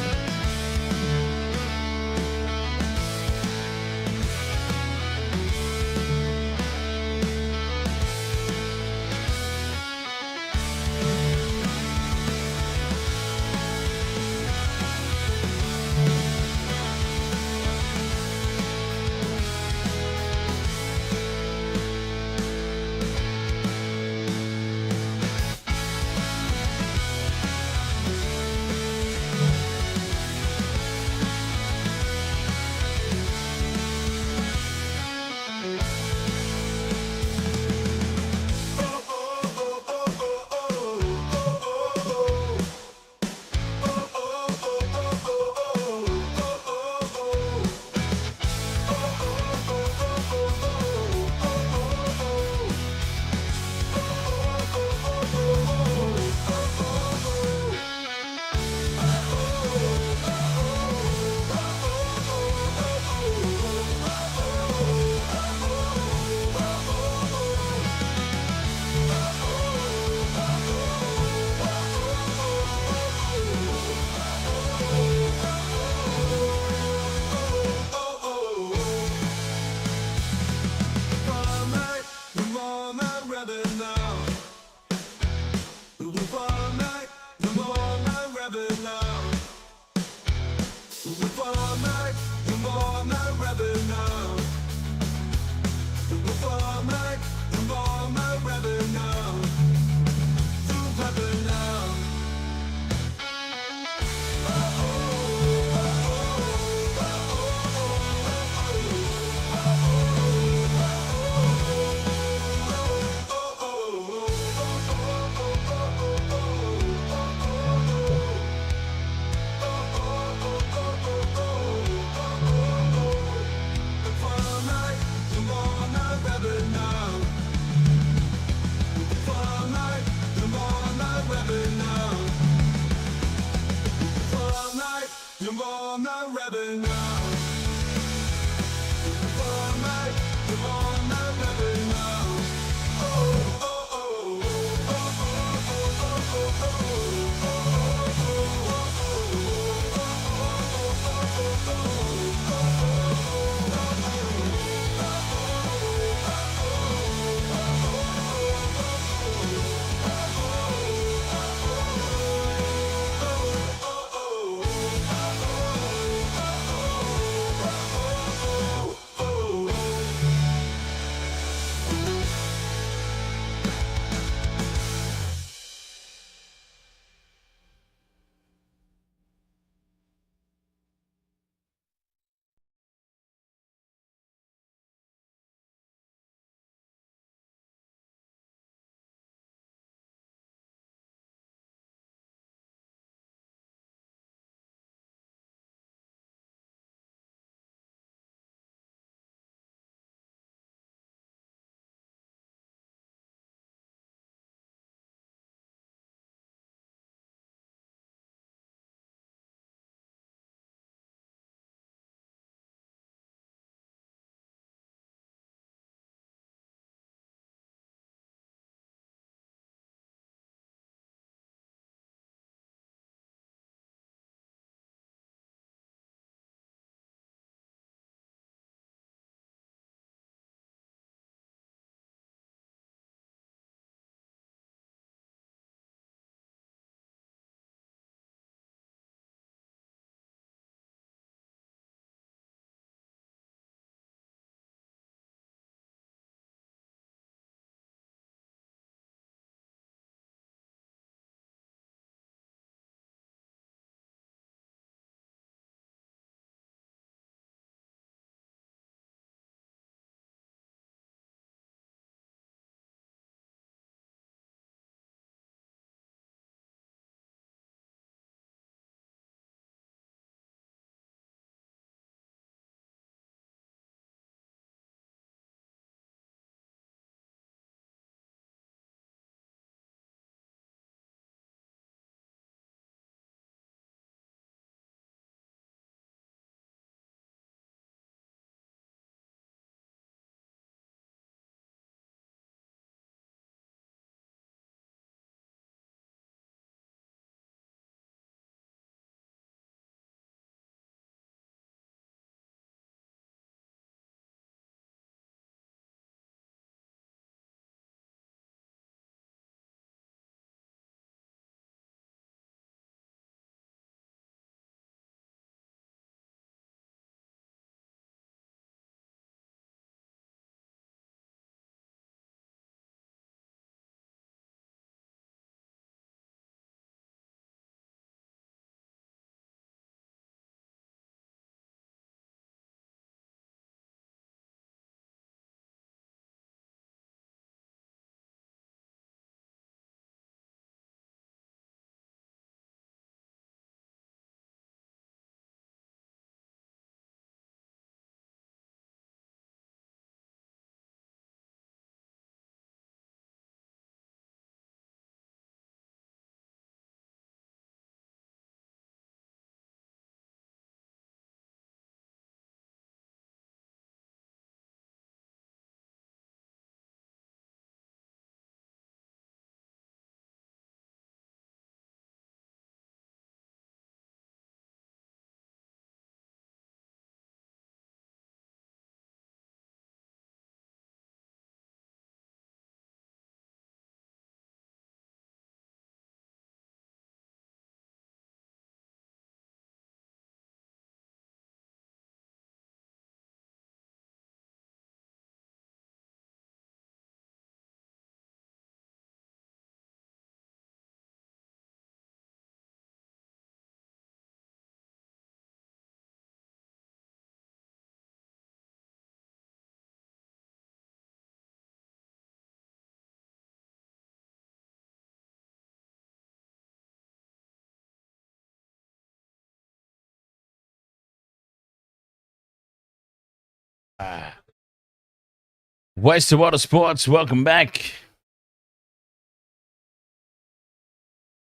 Wasted Water Sports, welcome back.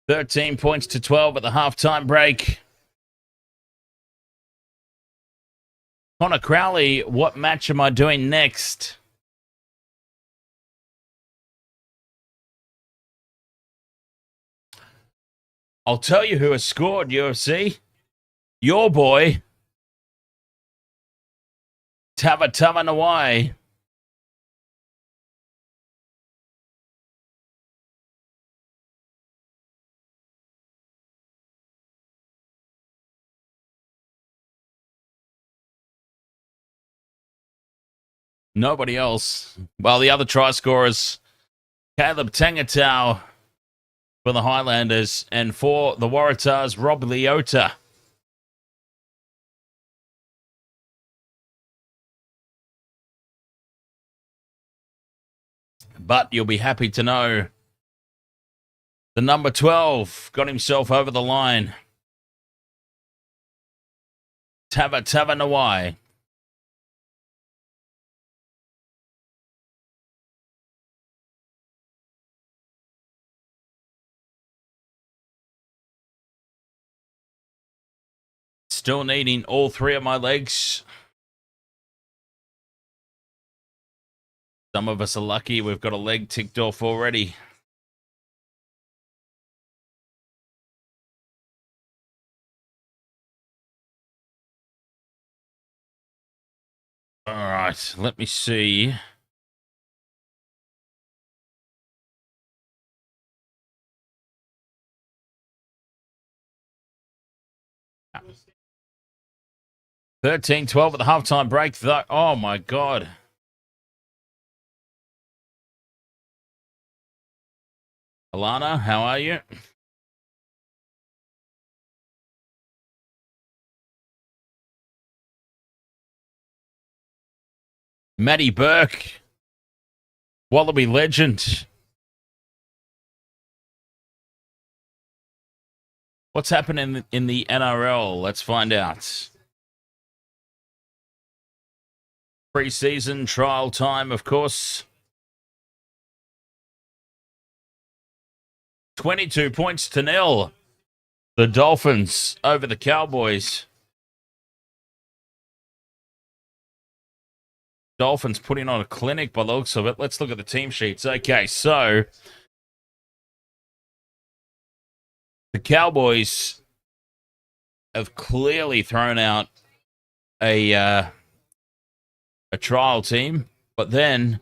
13 points to 12 at the halftime break. Connor Crowley, what match am I doing next? I'll tell you who has scored, UFC. Your boy, Tavanawai. Nobody else. Well, the other try scorers, Caleb Tangatau for the Highlanders, and for the Waratahs, Rob Leota. But you'll be happy to know the number 12 got himself over the line. Tavanawai. Still needing all three of my legs. Some of us are lucky we've got a leg ticked off already. All right, let me see. Yeah. 13-12 at the halftime break, though. Oh, my God. Alana, how are you? Matty Burke. Wallaby legend. What's happening in the NRL? Let's find out. Pre-season trial time, of course. 22 points to nil. The Dolphins over the Cowboys. Dolphins putting on a clinic by the looks of it. Let's look at the team sheets. Okay, so the Cowboys have clearly thrown out a trial team, but then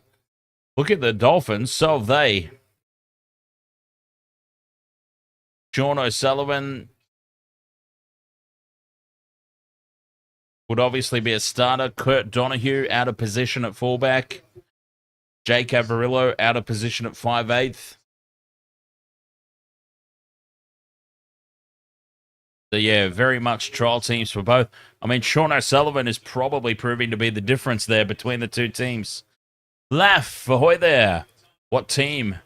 look at the Dolphins. So have they. Sean O'Sullivan would obviously be a starter. Kurt Donahue out of position at fullback. Jake Avarillo out of position at 5'8". So, yeah, very much trial teams for both. I mean, Sean O'Sullivan is probably proving to be the difference there between the two teams. Laugh, ahoy there. What team?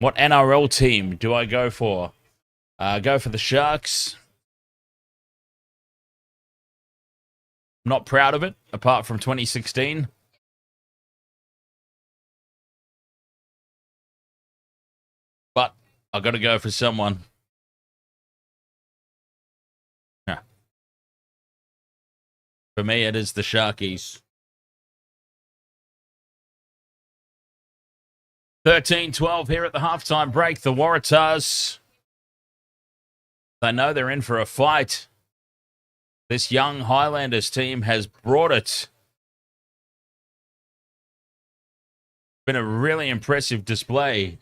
What NRL team do I go for? Go for the Sharks. Not proud of it, apart from 2016. But I've got to go for someone. For me, it is the Sharkies. 13-12 here at the halftime break. The Waratahs, they know they're in for a fight. This young Highlanders team has brought it. Been a really impressive display.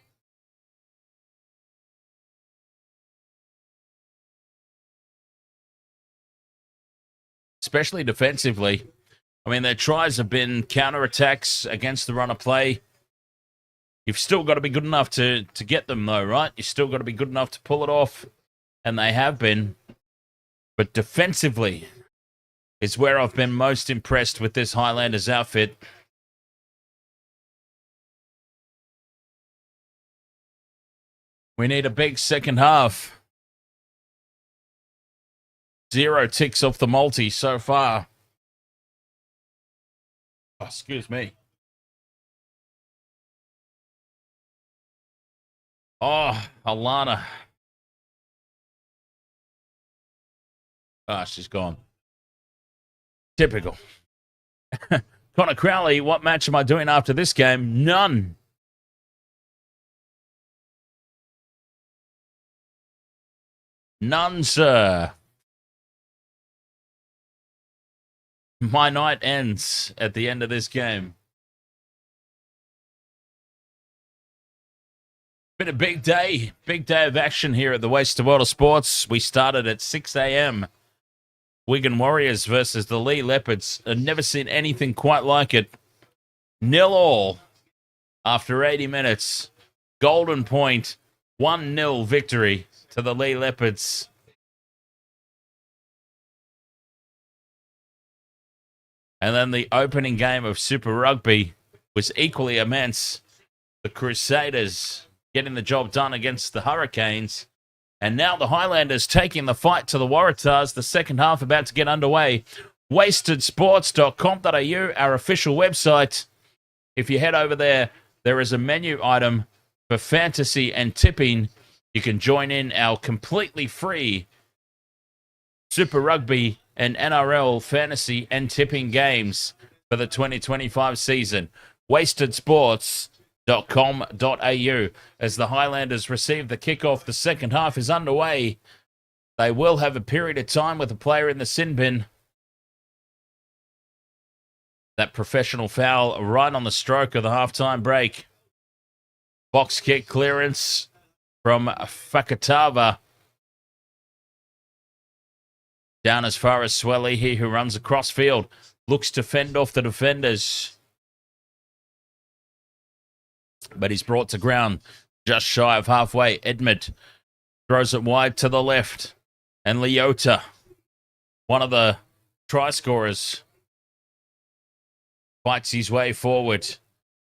Especially defensively. I mean, their tries have been counterattacks against the run of play. You've still got to be good enough to get them, though, right? You've still got to be good enough to pull it off. And they have been. But defensively is where I've been most impressed with this Highlanders outfit. We need a big second half. 0 ticks off the multi so far. Oh, excuse me. Oh, Alana. Ah, she's gone. Typical. Connor Crowley, what match am I doing after this game? None. None, sir. My night ends at the end of this game. Been a big day of action here at the Waste of Water Sports. We started at 6 a.m. Wigan Warriors versus the Lee Leopards. I've never seen anything quite like it. 0-0 after 80 minutes. Golden Point, 1-0 victory to the Lee Leopards. And then the opening game of Super Rugby was equally immense. The Crusaders getting the job done against the Hurricanes. And now the Highlanders taking the fight to the Waratahs. The second half about to get underway. Wastedsports.com.au, our official website. If you head over there, there is a menu item for fantasy and tipping. You can join in our completely free Super Rugby and NRL fantasy and tipping games for the 2025 season. Wastedsports.com.au. As the Highlanders receive the kickoff, the second half is underway. They will have a period of time with a player in the sin bin. That professional foul right on the stroke of the halftime break. Box kick clearance from Fakatava. Down as far as Swelly, who runs across field. Looks to fend off the defenders. But he's brought to ground just shy of halfway. Edmed throws it wide to the left. And Leota, one of the try scorers, fights his way forward.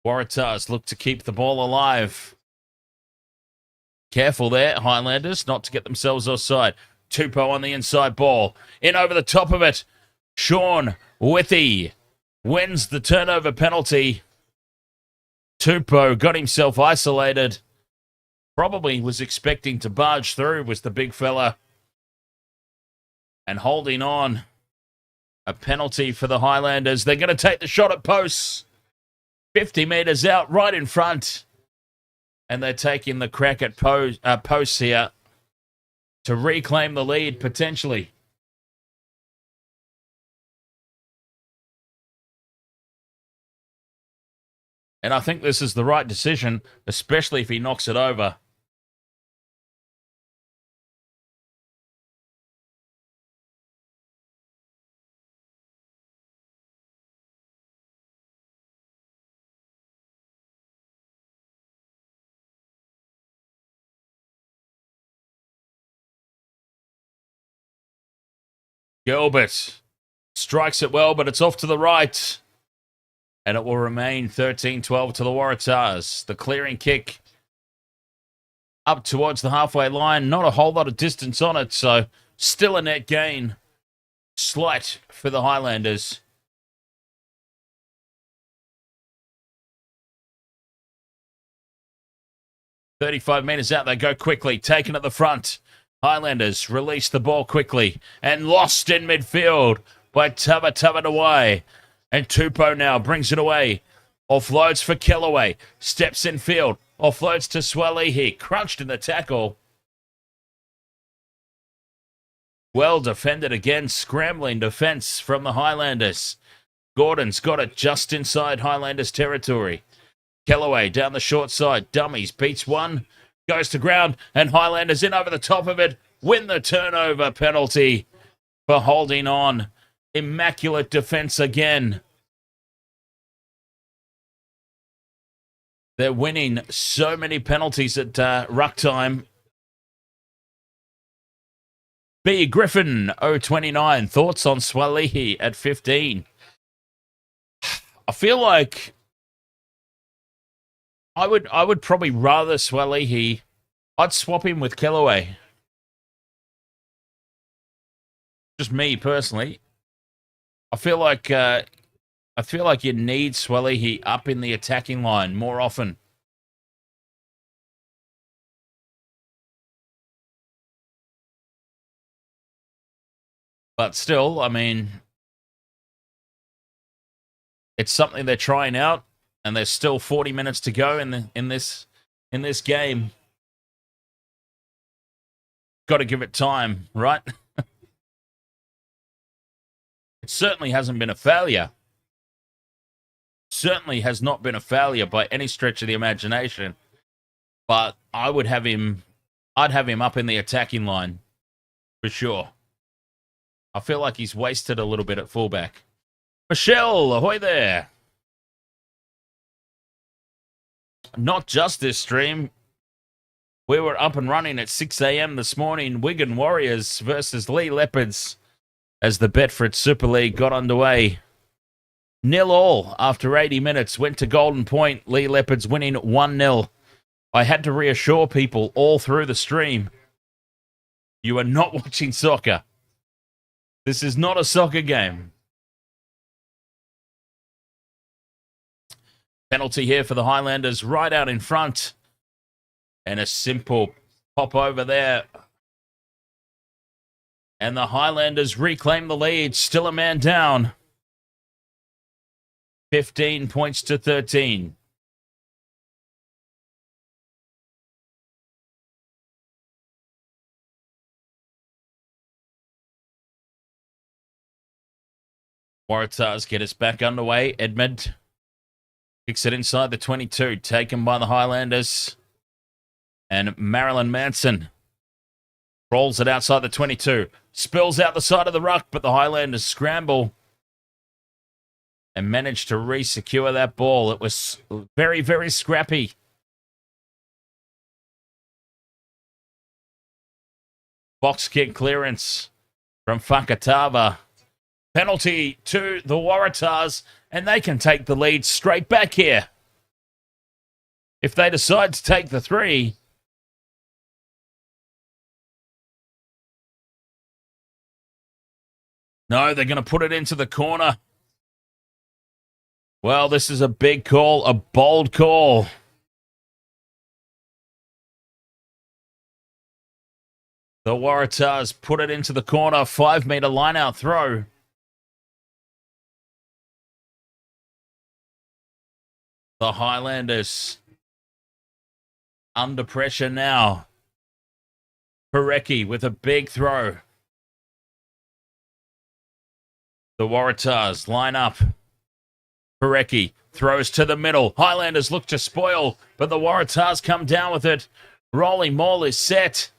Waratahs look to keep the ball alive. Careful there, Highlanders, not to get themselves offside. Tupou on the inside ball. In over the top of it. Sean Withy wins the turnover penalty. Tupou got himself isolated. Probably was expecting to barge through, was the big fella. And holding on. A penalty for the Highlanders. They're going to take the shot at posts. 50 metres out, right in front. And they're taking the crack at posts here to reclaim the lead, potentially. And I think this is the right decision, especially if he knocks it over. Gilbert strikes it well, but it's off to the right. And it will remain 13-12 to the Waratahs. The clearing kick up towards the halfway line. Not a whole lot of distance on it, so still a net gain. Slight for the Highlanders. "35 metres out, they go quickly. Taken at the front. Highlanders release the ball quickly and lost in midfield by Tavatavanawai. And Tupou now brings it away. Offloads for Kellaway. Steps in field. Offloads to Swalihi. Crunched in the tackle. Well defended again. Scrambling defence from the Highlanders. Gordon's got it just inside Highlanders territory. Kellaway down the short side. Dummies beats one. Goes to ground, and Highlanders in over the top of it. Win the turnover penalty for holding on. Immaculate defense again. They're winning so many penalties at ruck time. B. Griffin, 029. Thoughts on Swalihi at 15? I feel like I would probably rather Swalihi. I'd swap him with Kellaway. Just me personally. I feel like I feel like you need Swelly up in the attacking line more often. But still, I mean, it's something they're trying out, and there's still 40 minutes to go in this game. Got to give it time, right? It certainly hasn't been a failure. Certainly has not been a failure by any stretch of the imagination. But I'd have him up in the attacking line for sure. I feel like he's wasted a little bit at fullback. Michelle, ahoy there. Not just this stream. We were up and running at 6 a.m. this morning. Wigan Warriors versus Lee Leopards as the Betfred Super League got underway. 0-0 after 80 minutes. Went to Golden Point. Lee Leopards winning 1-0. I had to reassure people all through the stream. You are not watching soccer. This is not a soccer game. Penalty here for the Highlanders right out in front. And a simple pop over there. And the Highlanders reclaim the lead. Still a man down. 15 points to 13. Waratahs get us back underway. Edmed kicks it inside the 22. Taken by the Highlanders. And Marilyn Manson rolls it outside the 22. Spills out the side of the ruck, but the Highlanders scramble and manage to re-secure that ball. It was very, very scrappy. Box kick clearance from Fakatava. Penalty to the Waratahs, and they can take the lead straight back here. If they decide to take the 3... No, they're going to put it into the corner. Well, this is a big call, a bold call. The Waratahs put it into the corner, 5-meter line-out throw. The Highlanders under pressure now. Parecki with a big throw. The Waratahs line up. Parecki throws to the middle. Highlanders look to spoil, but the Waratahs come down with it. Rolling maul is set.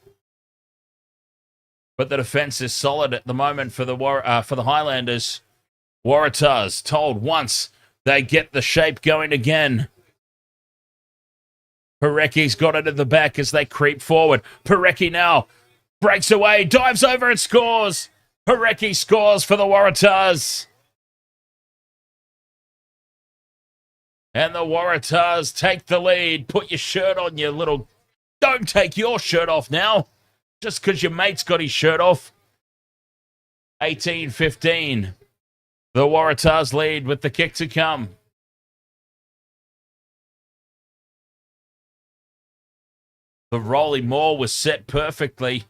But the defense is solid at the moment for the Highlanders. Waratahs told once, they get the shape going again. Parecki's got it at the back as they creep forward. Parecki now breaks away, dives over and scores. Parecki scores for the Waratahs. And the Waratahs take the lead. Put your shirt on, you little... Don't take your shirt off now. Just because your mate's got his shirt off. 18-15. The Waratahs lead with the kick to come. The rolling maul was set perfectly.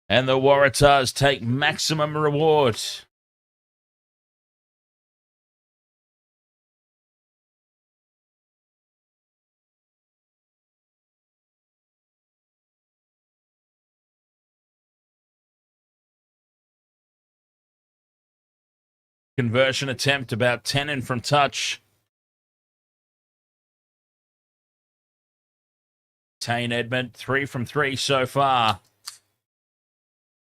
And the Waratahs take maximum reward. Conversion attempt about 10 in from touch. Tane Edmed, 3 from 3 so far.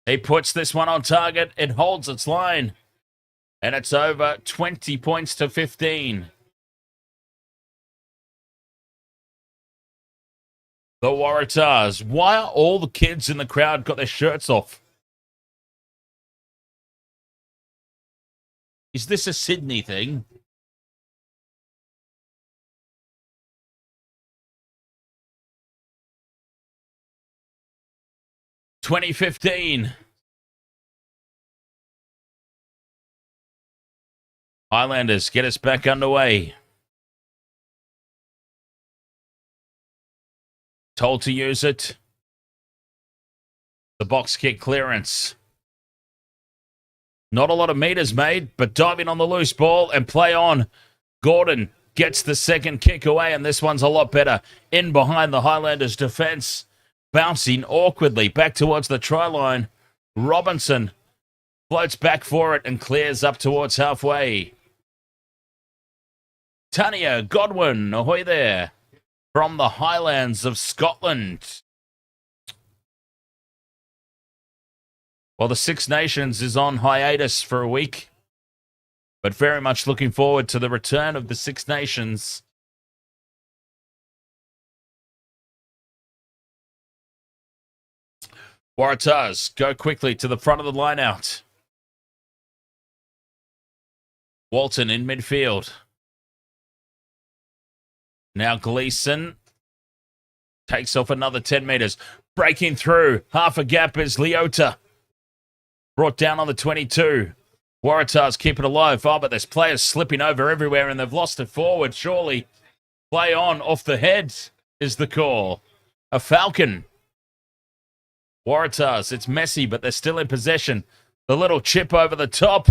He puts this one on target. It holds its line. And it's over 20 points to 15. The Waratahs. Why are all the kids in the crowd got their shirts off? Is this a Sydney thing? $20.15. Highlanders get us back underway. Told to use it. The box kick clearance. Not a lot of meters made, but diving on the loose ball and play on. Gordon gets the second kick away, and this one's a lot better. In behind the Highlanders' defence. Bouncing awkwardly back towards the try line. Robinson floats back for it and clears up towards halfway. Tane Godwin, ahoy there, from the Highlands of Scotland. Well, the Six Nations is on hiatus for a week, but very much looking forward to the return of the Six Nations. Waratahs go quickly to the front of the line out. Walton in midfield. Now Gleeson takes off another 10 metres. Breaking through. Half a gap is Leota. Brought down on the 22. Waratahs keep it alive. Oh, but there's players slipping over everywhere and they've lost it forward. Surely play on off the head is the call. A Falcon. Waratahs, it's messy, but they're still in possession. The little chip over the top.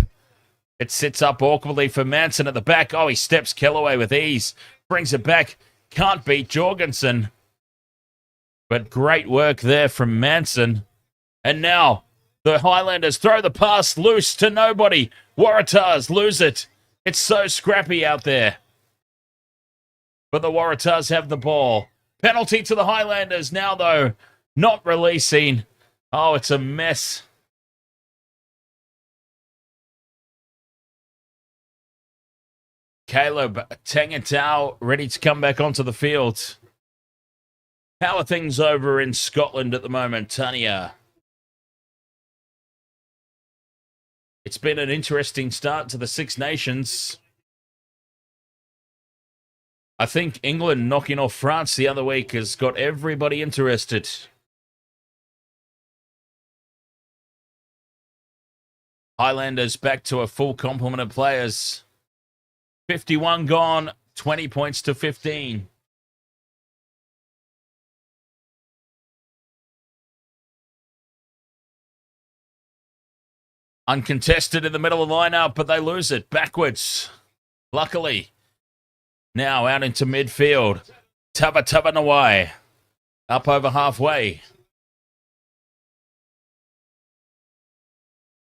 It sits up awkwardly for Manson at the back. Oh, he steps Kellaway with ease. Brings it back. Can't beat Jorgensen. But great work there from Manson. And now the Highlanders throw the pass loose to nobody. Waratahs lose it. It's so scrappy out there. But the Waratahs have the ball. Penalty to the Highlanders now, though. Not releasing. Oh, it's a mess. Caleb Tangatau ready to come back onto the field. How are things over in Scotland at the moment, Tania? It's been an interesting start to the Six Nations. I think England knocking off France the other week has got everybody interested. Highlanders back to a full complement of players. 51 gone, 20 points to 15. Uncontested in the middle of the lineup, but they lose it backwards. Luckily. Now out into midfield. Tavanawai. Up over halfway.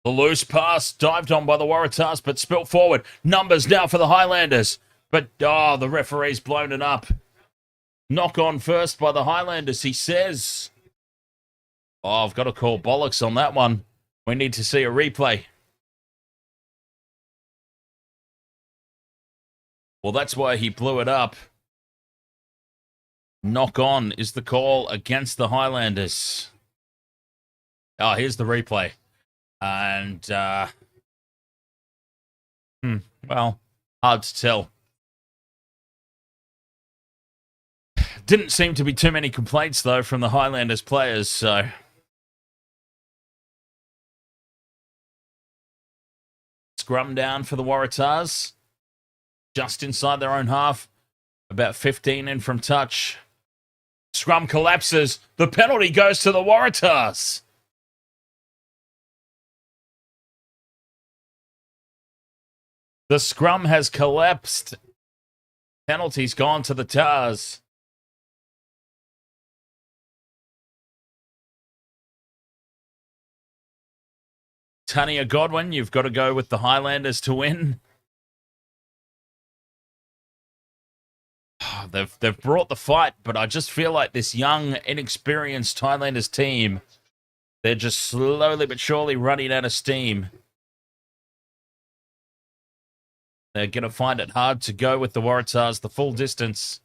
The loose pass dived on by the Waratahs, but spilt forward. Numbers now for the Highlanders. But, the referee's blown it up. Knock on first by the Highlanders, he says. Oh, I've got to call bollocks on that one. We need to see a replay. Well, that's why he blew it up. Knock on is the call against the Highlanders. Oh, here's the replay. And, well, hard to tell. Didn't seem to be too many complaints, though, from the Highlanders players, so... Scrum down for the Waratahs. Just inside their own half. About 15 in from touch. Scrum collapses. The penalty goes to the Waratahs. The scrum has collapsed. Penalty's gone to the Tahs. Tania Godwin, you've got to go with the Highlanders to win. They've brought the fight, but I just feel like this young, inexperienced Highlanders team, they're just slowly but surely running out of steam. They're going to find it hard to go with the Waratahs the full distance.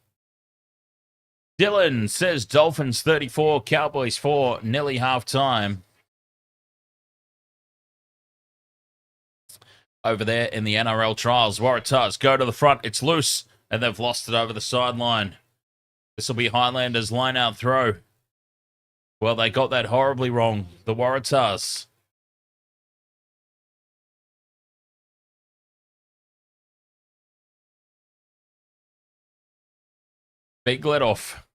Dylan says Dolphins 34, Cowboys 4, nearly half-time. Over there in the NRL trials, Waratahs go to the front. It's loose, and they've lost it over the sideline. This will be Highlanders line-out throw. Well, they got that horribly wrong. The Waratahs. Big let off.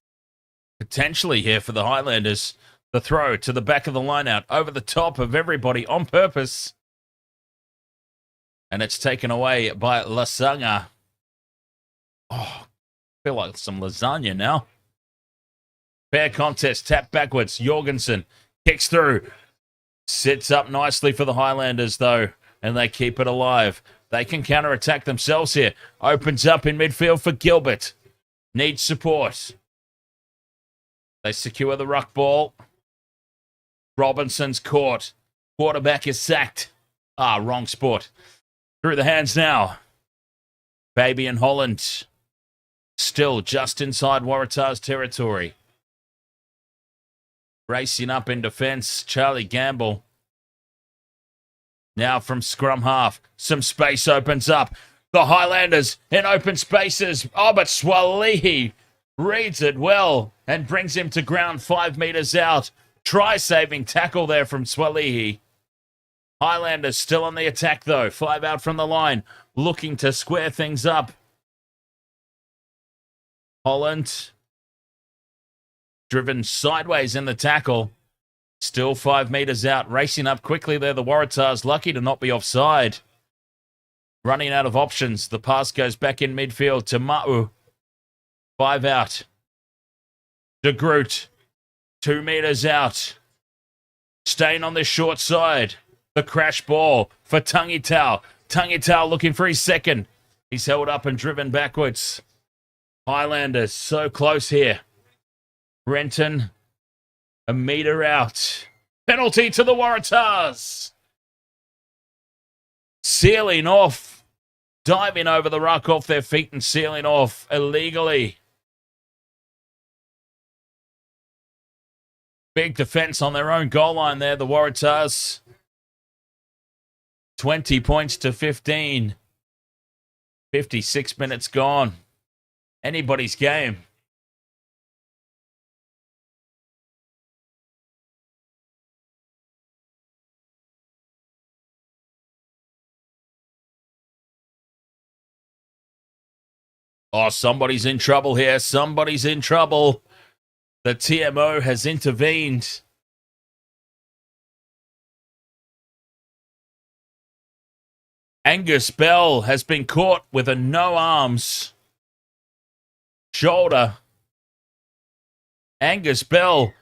Potentially here for the Highlanders. The throw to the back of the line out, over the top of everybody on purpose. And it's taken away by Lasanga. Oh, I feel like some lasagna now. Fair contest, tap backwards. Jorgensen kicks through. Sits up nicely for the Highlanders, though, and they keep it alive. They can counter-attack themselves here. Opens up in midfield for Gilbert. Needs support. They secure the ruck ball. Robinson's caught. Quarterback is sacked. Wrong sport. Through the hands now. Baby and Holland. Still just inside Waratahs territory. Racing up in defence, Charlie Gamble. Now from scrum half, some space opens up. The Highlanders in open spaces. Oh, but Swalihi reads it well and brings him to ground 5 metres out. Try-saving tackle there from Swalihi. Highlanders still on the attack, though. 5 out from the line, looking to square things up. Holland driven sideways in the tackle. Still 5 metres out. Racing up quickly there. The Waratahs lucky to not be offside. Running out of options. The pass goes back in midfield to Ma'u. 5 out. De Groot. 2 metres out. Staying on this short side. The crash ball for Tangitau. Tangitau looking for his second. He's held up and driven backwards. Highlanders so close here. Renton, a metre out. Penalty to the Waratahs. Sealing off. Diving over the ruck off their feet and sealing off illegally. Big defence on their own goal line there, the Waratahs. 20 points to 15. 56 minutes gone. Anybody's game. Oh, somebody's in trouble here. Somebody's in trouble. The TMO has intervened. Angus Bell has been caught with a no arms shoulder. Angus Bell,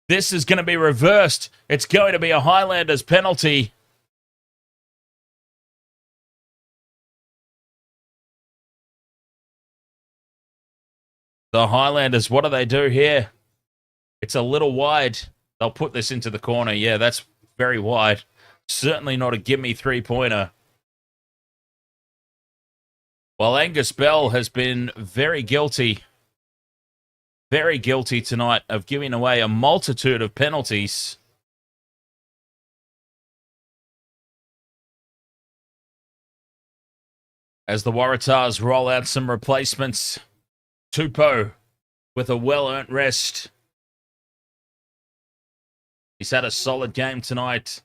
this is going to be reversed. It's going to be a Highlanders penalty. The Highlanders, what do they do here? It's a little wide. They'll put this into the corner. Yeah, that's very wide. Certainly not a gimme three-pointer. Well, Angus Bell has been very guilty tonight of giving away a multitude of penalties. As the Waratahs roll out some replacements. Tupou with a well-earned rest. He's had a solid game tonight.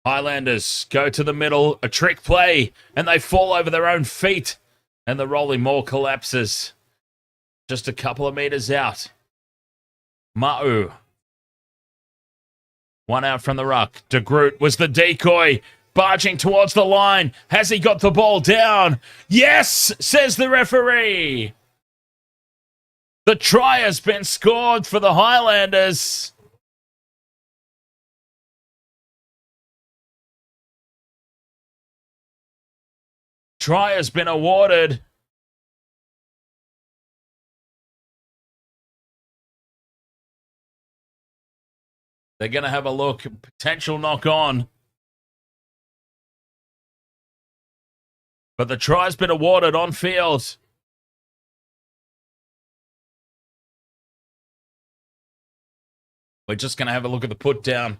Highlanders go to the middle, a trick play, and they fall over their own feet, and the rolling maul collapses. Just a couple of metres out. Ma'u. 1 out from the ruck. De Groot was the decoy, barging towards the line. Has he got the ball down? Yes, says the referee. The try has been scored for the Highlanders. Try has been awarded. They're going to have a look. Potential knock on. But the try's been awarded on field. We're just going to have a look at the put down.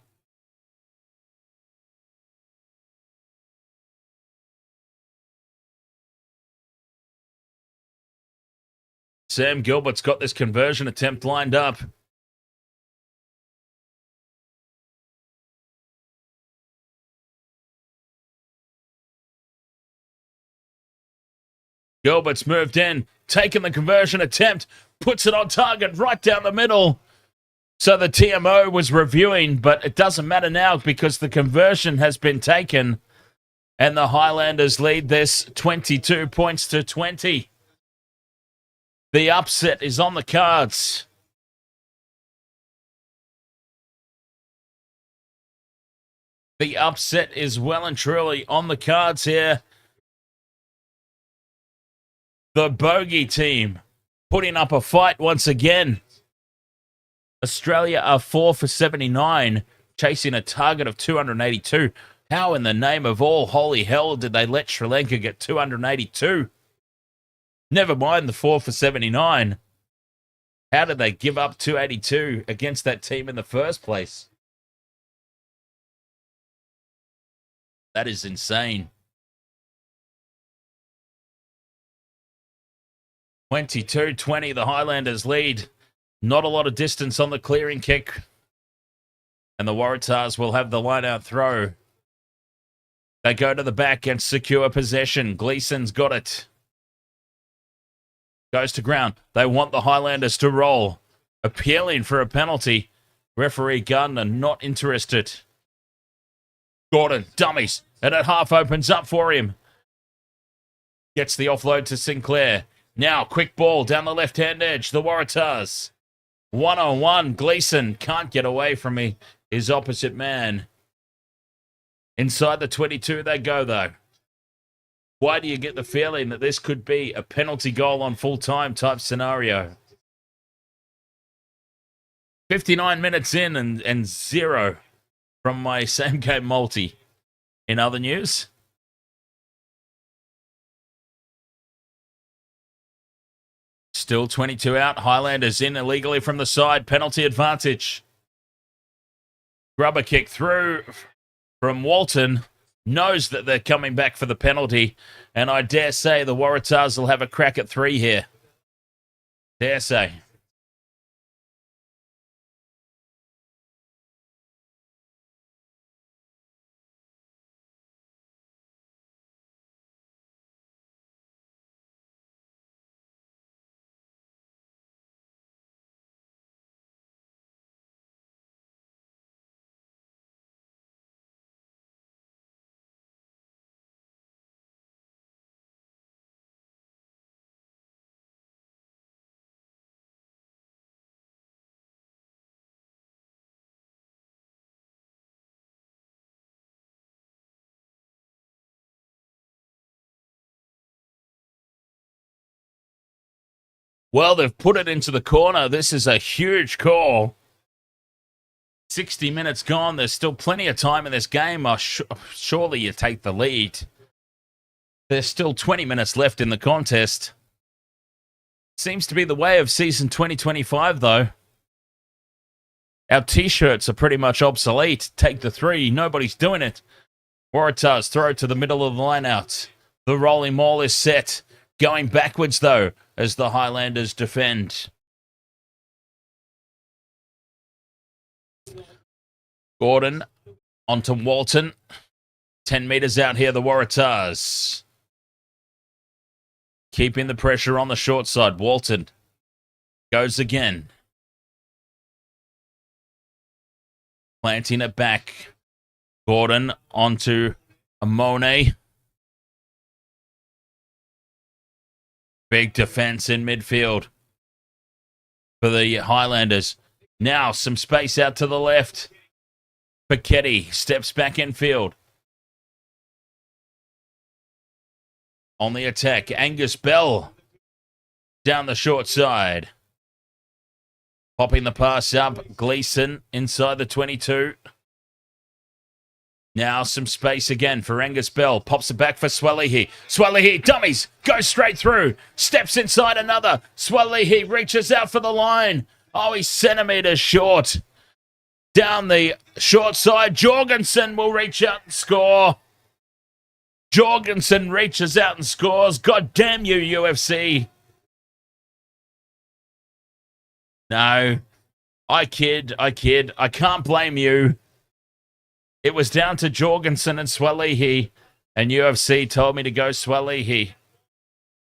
Sam Gilbert's got this conversion attempt lined up. Gilbert's moved in, taken the conversion attempt, puts it on target right down the middle. So the TMO was reviewing, but it doesn't matter now because the conversion has been taken and the Highlanders lead this 22 points to 20. The upset is on the cards. The upset is well and truly on the cards here. The bogey team putting up a fight once again. Australia are 4 for 79, chasing a target of 282. How in the name of all holy hell did they let Sri Lanka get 282? Never mind the 4 for 79. How did they give up 282 against that team in the first place? That is insane. 22-20, the Highlanders lead. Not a lot of distance on the clearing kick. And the Waratahs will have the line-out throw. They go to the back and secure possession. Gleeson's got it. Goes to ground. They want the Highlanders to roll. Appealing for a penalty. Referee Gardner not interested. Gordon, dummies. And it half opens up for him. Gets the offload to Sinclair. Now, quick ball down the left-hand edge. The Waratahs. 1-on-1. Gleeson can't get away from his opposite man. Inside the 22 they go, though. Why do you get the feeling that this could be a penalty goal on full-time type scenario? 59 minutes in and 0 from my same-game multi. In other news, still 22 out. Highlanders in illegally from the side. Penalty advantage. Grubber kick through from Walton. Knows that they're coming back for the penalty. And I dare say the Waratahs will have a crack at 3 here. Dare say. Well, they've put it into the corner. This is a huge call. 60 minutes gone. There's still plenty of time in this game. Surely you take the lead. There's still 20 minutes left in the contest. Seems to be the way of season 2025, though. Our T-shirts are pretty much obsolete. Take the 3. Nobody's doing it. Waratahs throw to the middle of the line-out. The rolling maul is set. Going backwards, though, as the Highlanders defend. Gordon onto Walton. 10 metres out here, the Waratahs. Keeping the pressure on the short side. Walton goes again. Planting it back. Gordon onto Amone. Big defense in midfield for the Highlanders. Now some space out to the left. Pichetti steps back in field. On the attack, Angus Bell down the short side. Popping the pass up, Gleeson inside the 22. Now some space again for Angus Bell. Pops it back for Swalihi. Swalihi, dummies, goes straight through. Steps inside another. Swalihi reaches out for the line. Oh, he's centimetres short. Down the short side, Jorgensen will reach out and score. Jorgensen reaches out and scores. God damn you, UFC. No, I kid. I can't blame you. It was down to Jorgensen and Swalihi, and UFC told me to go Swalihi.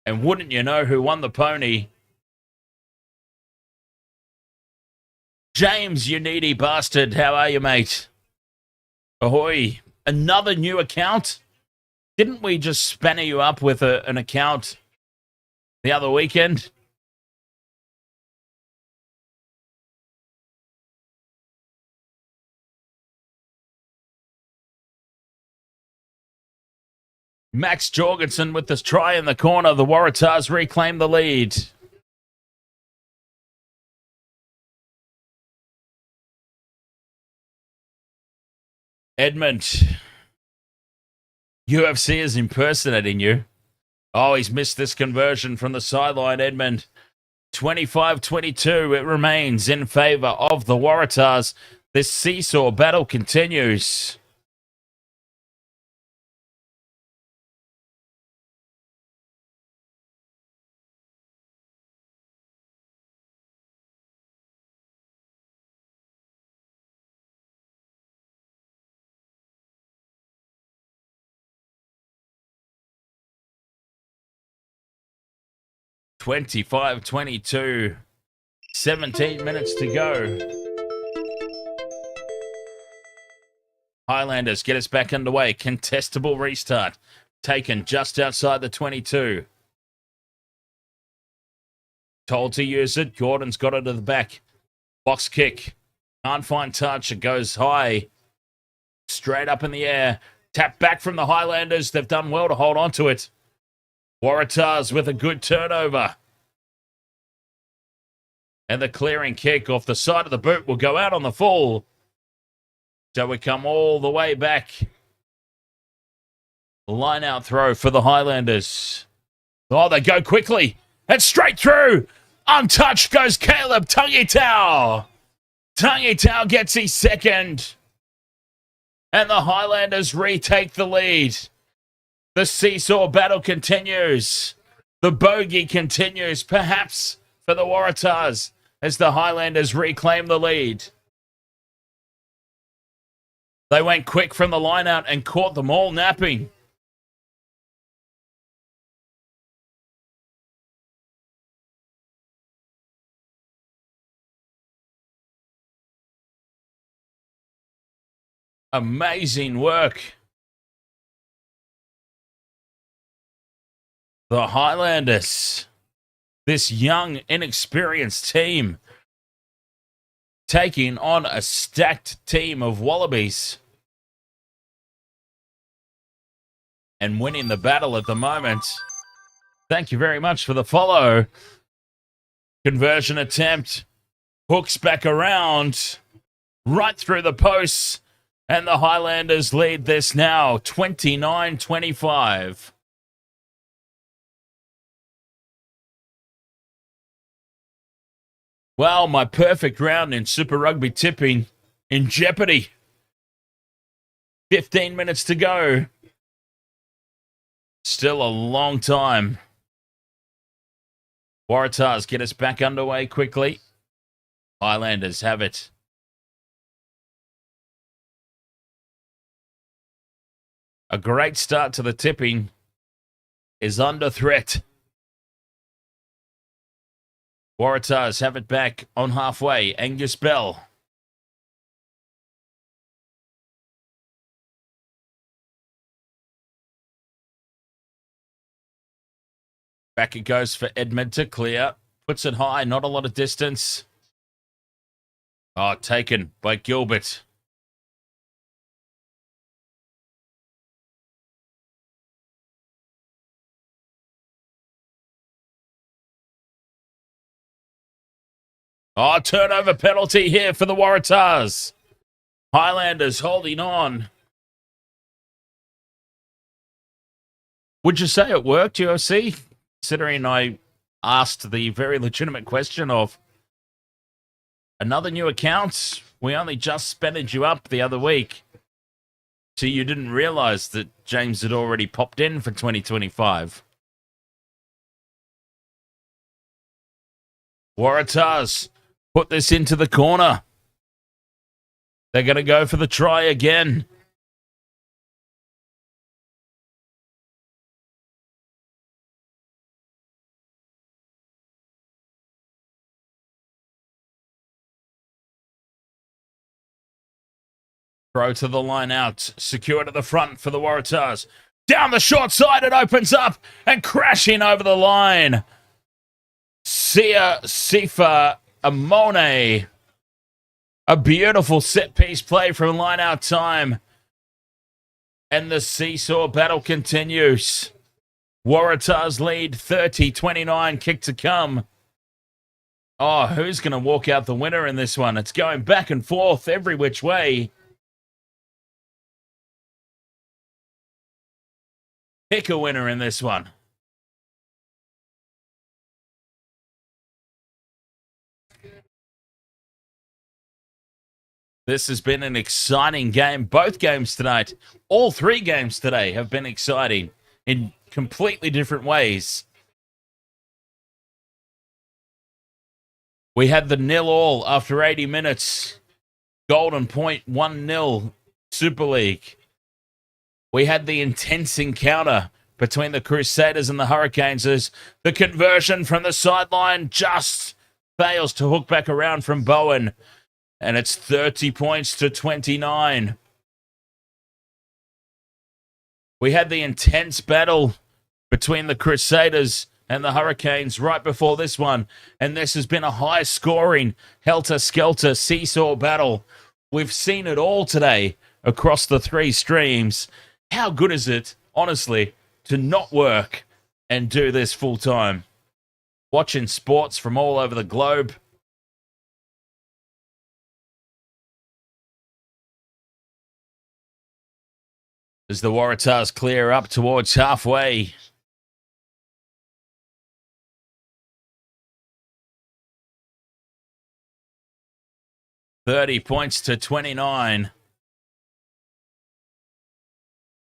And wouldn't you know who won the pony? James, you needy bastard. How are you, mate? Ahoy. Another new account? Didn't we just spanner you up with an account the other weekend? Max Jorgensen with this try in the corner. The Waratahs reclaim the lead. Edmed. UFC is impersonating you. Oh, he's missed this conversion from the sideline, Edmund. 25-22. It remains in favour of the Waratahs. This seesaw battle continues. (25-22). 17 minutes to go. Highlanders get us back underway. Contestable restart. Taken just outside the 22. Told to use it. Gordon's got it to the back. Box kick. Can't find touch. It goes high. Straight up in the air. Tap back from the Highlanders. They've done well to hold on to it. Waratahs with a good turnover. And the clearing kick off the side of the boot will go out on the full. So we come all the way back. Line out throw for the Highlanders. Oh, they go quickly. And straight through. Untouched goes Caleb Tangitau. Tangitau gets his second. And the Highlanders retake the lead. The seesaw battle continues. The bogey continues, perhaps for the Waratahs, as the Highlanders reclaim the lead. They went quick from the line out and caught them all napping. Amazing work. The Highlanders, this young, inexperienced team, taking on a stacked team of Wallabies and winning the battle at the moment. Thank you very much for the follow. Conversion attempt. Hooks back around. Right through the posts. And the Highlanders lead this now 29-25. Well, my perfect round in Super Rugby tipping in jeopardy. 15 minutes to go. Still a long time. Waratahs get us back underway quickly. Highlanders have it. A great start to the tipping is under threat. Waratahs have it back on halfway. Angus Bell. Back it goes for Edmed to clear. Puts it high, not a lot of distance. Oh, taken by Gilbert. Oh, turnover penalty here for the Waratahs. Highlanders holding on. Would you say it worked, UFC? Considering I asked the very legitimate question of another new account. We only just spanned you up the other week. So you didn't realize that James had already popped in for 2025. Waratahs put this into the corner. They're going to go for the try again. Throw to the line out. Secure to the front for the Waratahs. Down the short side, it opens up and crashing over the line. Sifa Amone. A beautiful set-piece play from line-out time. And the seesaw battle continues. Waratahs lead 30-29, kick to come. Oh, who's going to walk out the winner in this one? It's going back and forth every which way. Pick a winner in this one. This has been an exciting game. Both games tonight, all three games today have been exciting in completely different ways. We had the 0-0 after 80 minutes. Golden Point 1-0 Super League. We had the intense encounter between the Crusaders and the Hurricanes as the conversion from the sideline just fails to hook back around from Bowen. And it's 30 points to 29. We had the intense battle between the Crusaders and the Hurricanes right before this one. And this has been a high-scoring, helter-skelter seesaw battle. We've seen it all today across the three streams. How good is it, honestly, to not work and do this full-time? Watching sports from all over the globe. As the Waratahs clear up towards halfway. $30 points to 29.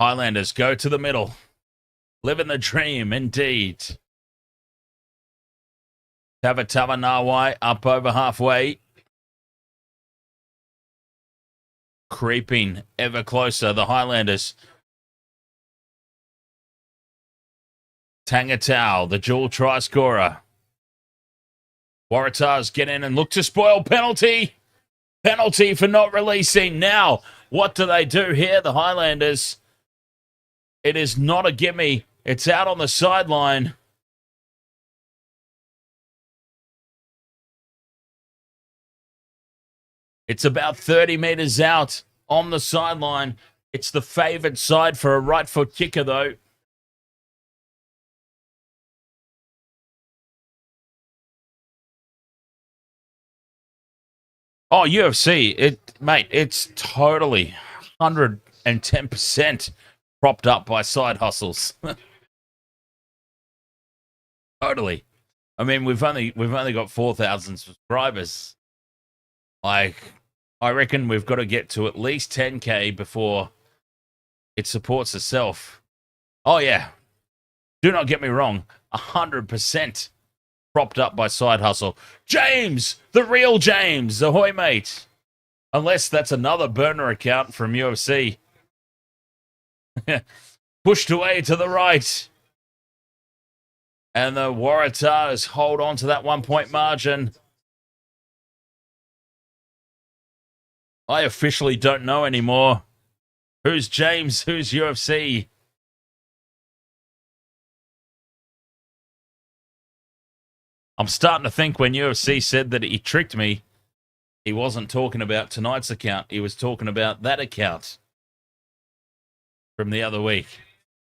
Highlanders go to the middle. Living the dream, indeed. Tavatava Nawai up over halfway. Creeping ever closer, the Highlanders. Tangatau, the dual try scorer. Waratahs get in and look to spoil. Penalty. Penalty for not releasing. Now, what do they do here, the Highlanders? It is not a gimme. It's out on the sideline. It's about 30 metres out on the sideline. It's the favoured side for a right foot kicker, though. Oh, UFC, mate, it's totally 110% propped up by side hustles. Totally. I mean, we've only got 4,000 subscribers. Like, I reckon we've got to get to at least 10K before it supports itself. Oh, yeah. Do not get me wrong. 100% propped up by side hustle. James! The real James! Ahoy, mate! Unless that's another burner account from UFC. Pushed away to the right. And the Waratahs hold on to that 1 point margin. I officially don't know anymore. Who's James? Who's UFC? I'm starting to think when UFC said that he tricked me, he wasn't talking about tonight's account. He was talking about that account from the other week.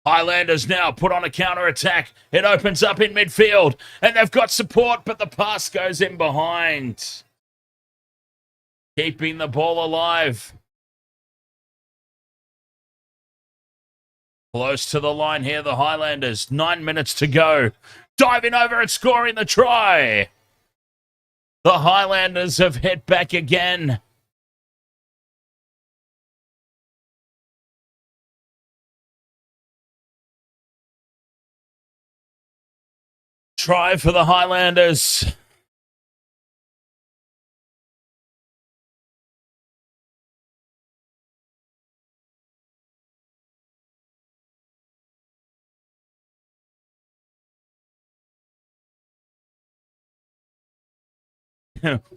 Highlanders now put on a counter-attack. It opens up in midfield, and they've got support, but the pass goes in behind. Keeping the ball alive. Close to the line here, the Highlanders. 9 minutes to go. Diving over and scoring the try. The Highlanders have hit back again. Try for the Highlanders.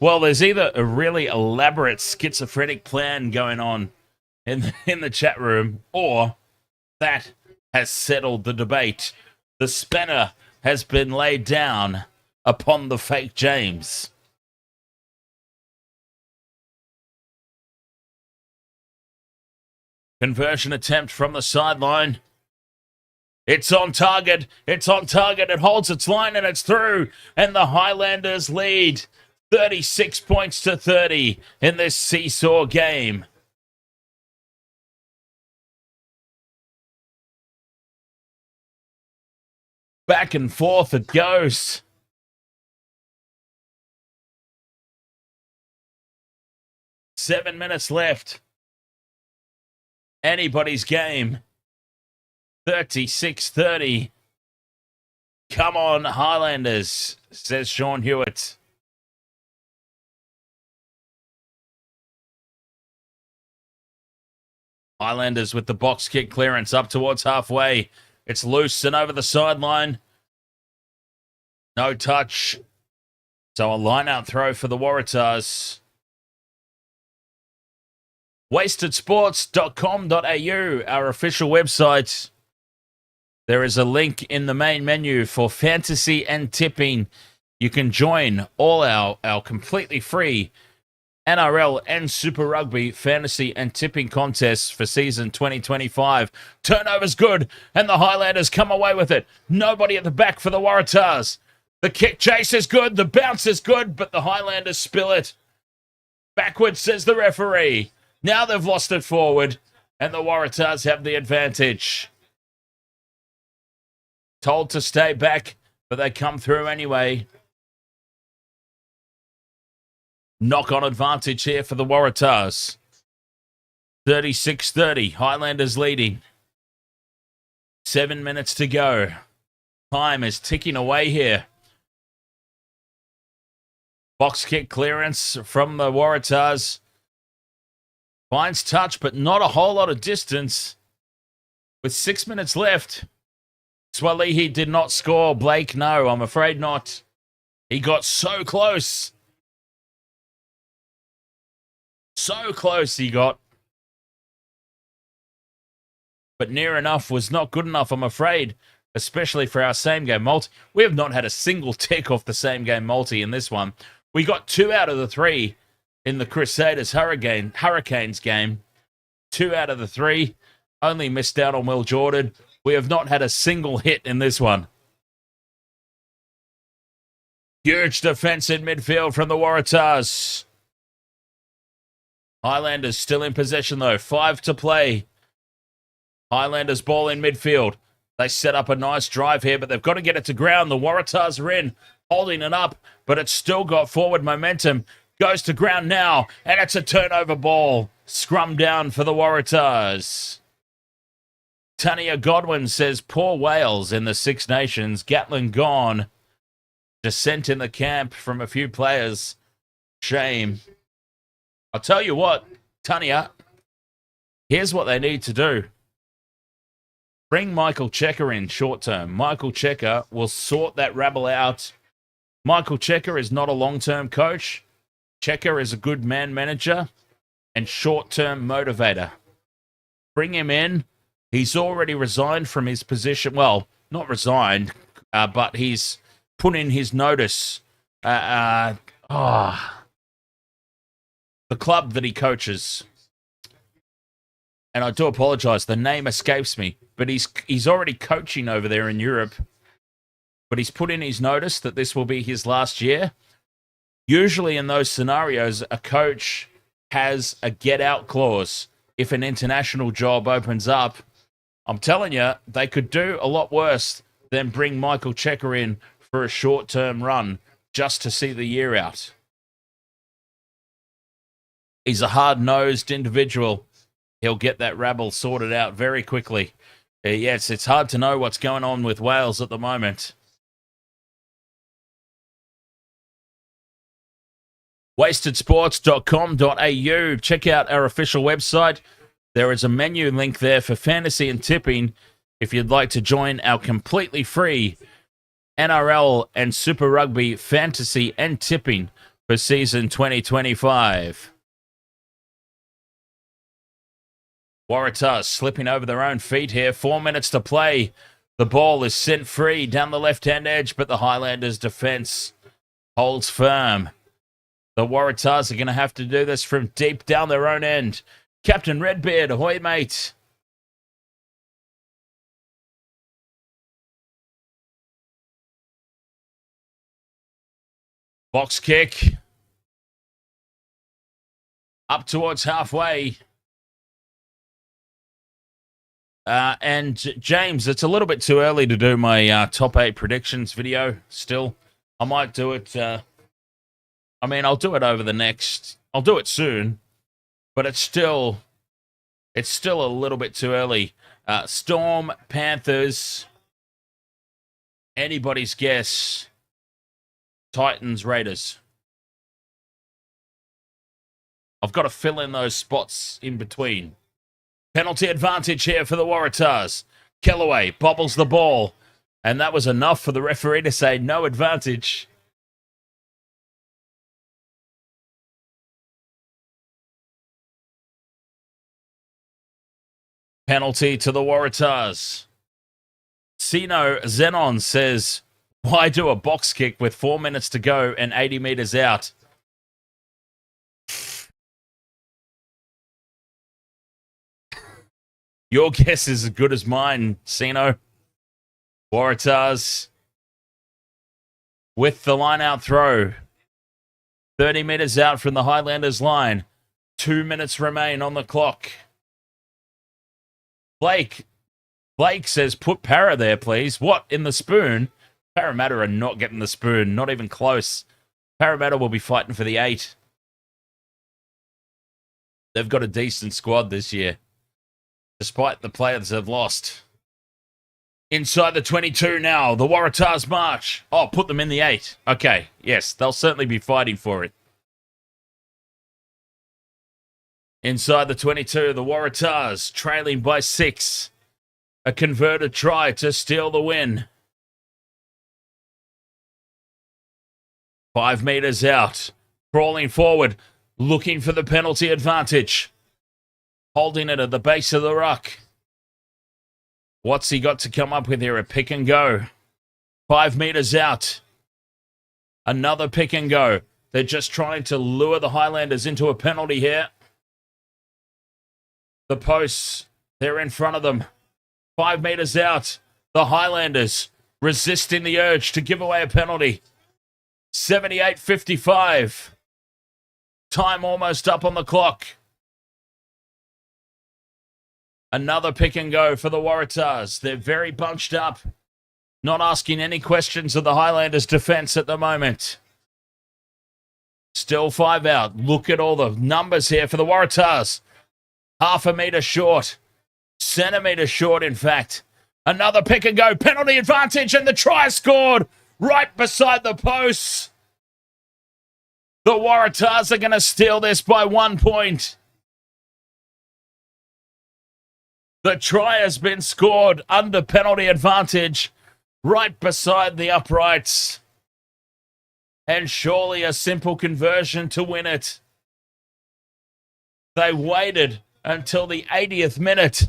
Well, there's either a really elaborate schizophrenic plan going on in the chat room, or that has settled the debate. The spanner has been laid down upon the fake James. Conversion attempt from the sideline. It's on target. It's on target. It holds its line and it's through. And the Highlanders lead 36 points to 30 in this seesaw game. Back and forth it goes. Seven minutes left. Anybody's game. 36-30. Come on, Highlanders, says Sean Hewitt. Highlanders with the box kick clearance up towards halfway. It's loose and over the sideline. No touch. So a line-out throw for the Waratahs. wastedsports.com.au, our official website. There is a link in the main menu for fantasy and tipping. You can join all our completely free NRL and Super Rugby fantasy and tipping contests for season 2025. Turnover's good, and the Highlanders come away with it. Nobody at the back for the Waratahs. The kick chase is good, the bounce is good, but the Highlanders spill it. Backwards, says the referee. Now they've lost it forward, and the Waratahs have the advantage. Told to stay back, but they come through anyway. Knock-on advantage here for the Waratahs. 36-30, Highlanders leading. 7 minutes to go. Time is ticking away here. Box kick clearance from the Waratahs. Finds touch, but not a whole lot of distance. With 6 minutes left. Swalihi did not score. Blake, no, I'm afraid not. He got so close. So close he got. But near enough was not good enough, I'm afraid. Especially for our same game multi. We have not had a single tick off the same game multi in this one. We got 2 out of the 3 in the Crusaders Hurricanes game. 2 out of the 3. Only missed out on Will Jordan. We have not had a single hit in this one. Huge defense in midfield from the Waratahs. Highlanders still in possession though. 5 to play. Highlanders ball in midfield. They set up a nice drive here, but they've got to get it to ground. The Waratahs are in, holding it up, but it's still got forward momentum. Goes to ground now, and it's a turnover ball. Scrum down for the Waratahs. Tania Godwin says, poor Wales in the Six Nations. Gatlin gone. Dissent in the camp from a few players. Shame. I'll tell you what, Tania, here's what they need to do. Bring Michael Checker in short term. Michael Checker will sort that rabble out. Michael Checker is not a long-term coach. Checker is a good man manager and short-term motivator. Bring him in. He's already resigned from his position. Well, not resigned, but he's put in his notice. The club that he coaches. And I do apologize, the name escapes me. But he's already coaching over there in Europe. But he's put in his notice that this will be his last year. Usually in those scenarios, a coach has a get-out clause. If an international job opens up, I'm telling you, they could do a lot worse than bring Michael Checker in for a short-term run just to see the year out. He's a hard-nosed individual. He'll get that rabble sorted out very quickly. Yes, it's hard to know what's going on with Wales at the moment. wastedsports.com.au. Check out our official website. There is a menu link there for fantasy and tipping if you'd like to join our completely free NRL and Super Rugby fantasy and tipping for season 2025. Waratahs slipping over their own feet here. 4 minutes to play. The ball is sent free down the left-hand edge, but the Highlanders' defence holds firm. The Waratahs are going to have to do this from deep down their own end. Captain Redbeard, ahoy, mate. Box kick. Up towards halfway. And James, it's a little bit too early to do my top 8 predictions video still. I might do it. I'll do it over the next. I'll do it soon, but it's still a little bit too early. Storm, Panthers. Anybody's guess. Titans, Raiders. I've got to fill in those spots in between. Penalty advantage here for the Waratahs. Kellaway bobbles the ball. And that was enough for the referee to say no advantage. Penalty to the Waratahs. Sino Zenon says, why do a box kick with 4 minutes to go and 80 metres out? Your guess is as good as mine, Sino. Waratahs with the line-out throw. 30 metres out from the Highlanders line. 2 minutes remain on the clock. Blake says, put Para there, please. What, in the spoon? Parramatta are not getting the spoon. Not even close. Parramatta will be fighting for the 8. They've got a decent squad this year, despite the players they've lost. Inside the 22 now. The Waratahs march. Oh, put them in the 8. Okay, yes, they'll certainly be fighting for it. Inside the 22, the Waratahs trailing by 6. A converted try to steal the win. 5 metres out. Crawling forward. Looking for the penalty advantage. Holding it at the base of the ruck. What's he got to come up with here? A pick and go. 5 metres out. Another pick and go. They're just trying to lure the Highlanders into a penalty here. The posts, they're in front of them. 5 metres out. The Highlanders resisting the urge to give away a penalty. 78:55. Time almost up on the clock. Another pick and go for the Waratahs. They're very bunched up. Not asking any questions of the Highlanders' defence at the moment. Still 5 out. Look at all the numbers here for the Waratahs. Half a metre short. Centimetre short, in fact. Another pick and go. Penalty advantage, and the try scored right beside the posts. The Waratahs are going to steal this by 1 point. The try has been scored under penalty advantage right beside the uprights. And surely a simple conversion to win it. They waited until the 80th minute.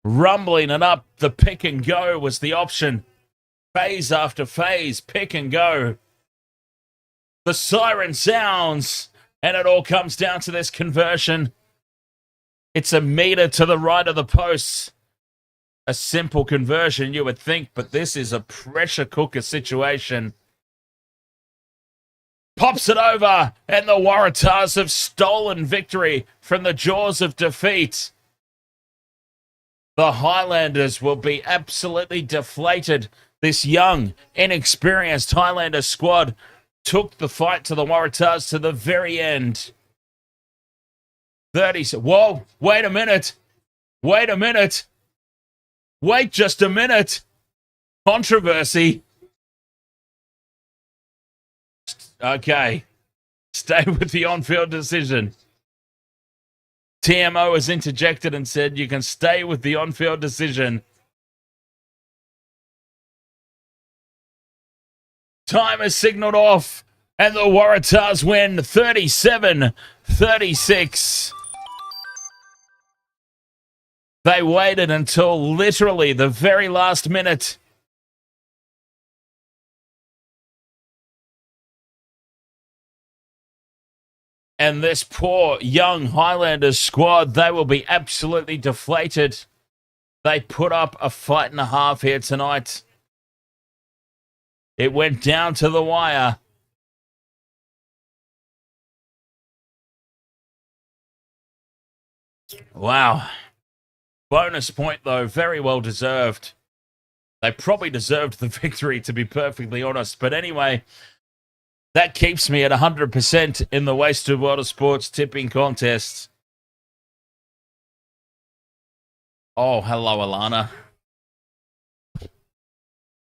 Rumbling it up, the pick and go was the option. Phase after phase, pick and go. The siren sounds, and it all comes down to this conversion. It's a metre to the right of the posts. A simple conversion, you would think, but this is a pressure cooker situation. Pops it over, and the Waratahs have stolen victory from the jaws of defeat. The Highlanders will be absolutely deflated. This young, inexperienced Highlander squad took the fight to the Waratahs to the very end. 30. Whoa, wait a minute. Wait a minute. Wait just a minute. Controversy. Okay. Stay with the on-field decision. TMO has interjected and said you can stay with the on-field decision. Time is signaled off, and the Waratahs win 37-36. They waited until literally the very last minute. And this poor young Highlanders squad, they will be absolutely deflated. They put up a fight and a half here tonight. It went down to the wire. Wow. Bonus point, though, very well deserved. They probably deserved the victory, to be perfectly honest. But anyway, that keeps me at 100% in the Wasted World of Sports tipping contest. Oh, hello, Alana.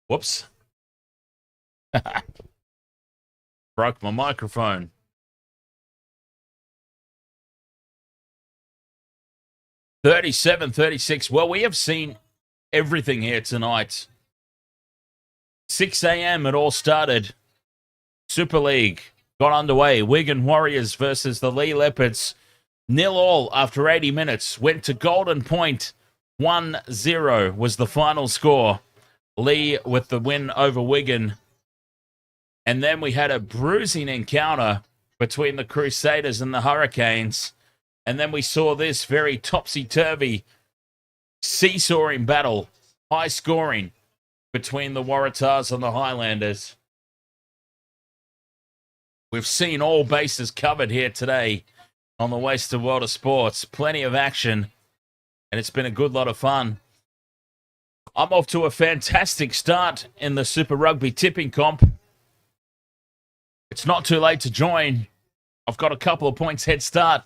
Whoops. Broke my microphone. $37-36. Well, we have seen everything here tonight. 6 a.m. it all started. Super League got underway. Wigan Warriors versus the Lee Leopards. 0-0 after 80 minutes. Went to Golden Point. 1-0 was the final score. Lee with the win over Wigan. And then we had a bruising encounter between the Crusaders and the Hurricanes. And then we saw this very topsy-turvy, seesawing battle, high scoring between the Waratahs and the Highlanders. We've seen all bases covered here today on the Wasted World of Sports. Plenty of action, and it's been a good lot of fun. I'm off to a fantastic start in the Super Rugby tipping comp. It's not too late to join. I've got a couple of points head start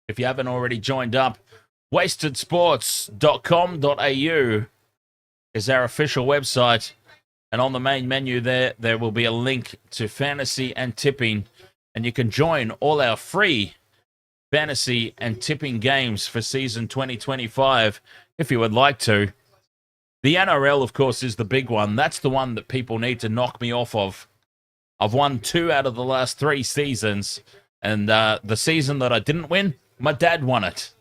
if you haven't already joined up. wastedsports.com.au is our official website. And on the main menu there will be a link to fantasy and tipping. And you can join all our free fantasy and tipping games for season 2025 if you would like to. The NRL, of course, is the big one. That's the one that people need to knock me off of. I've won 2 out of the last 3 seasons. And the season that I didn't win, my dad won it.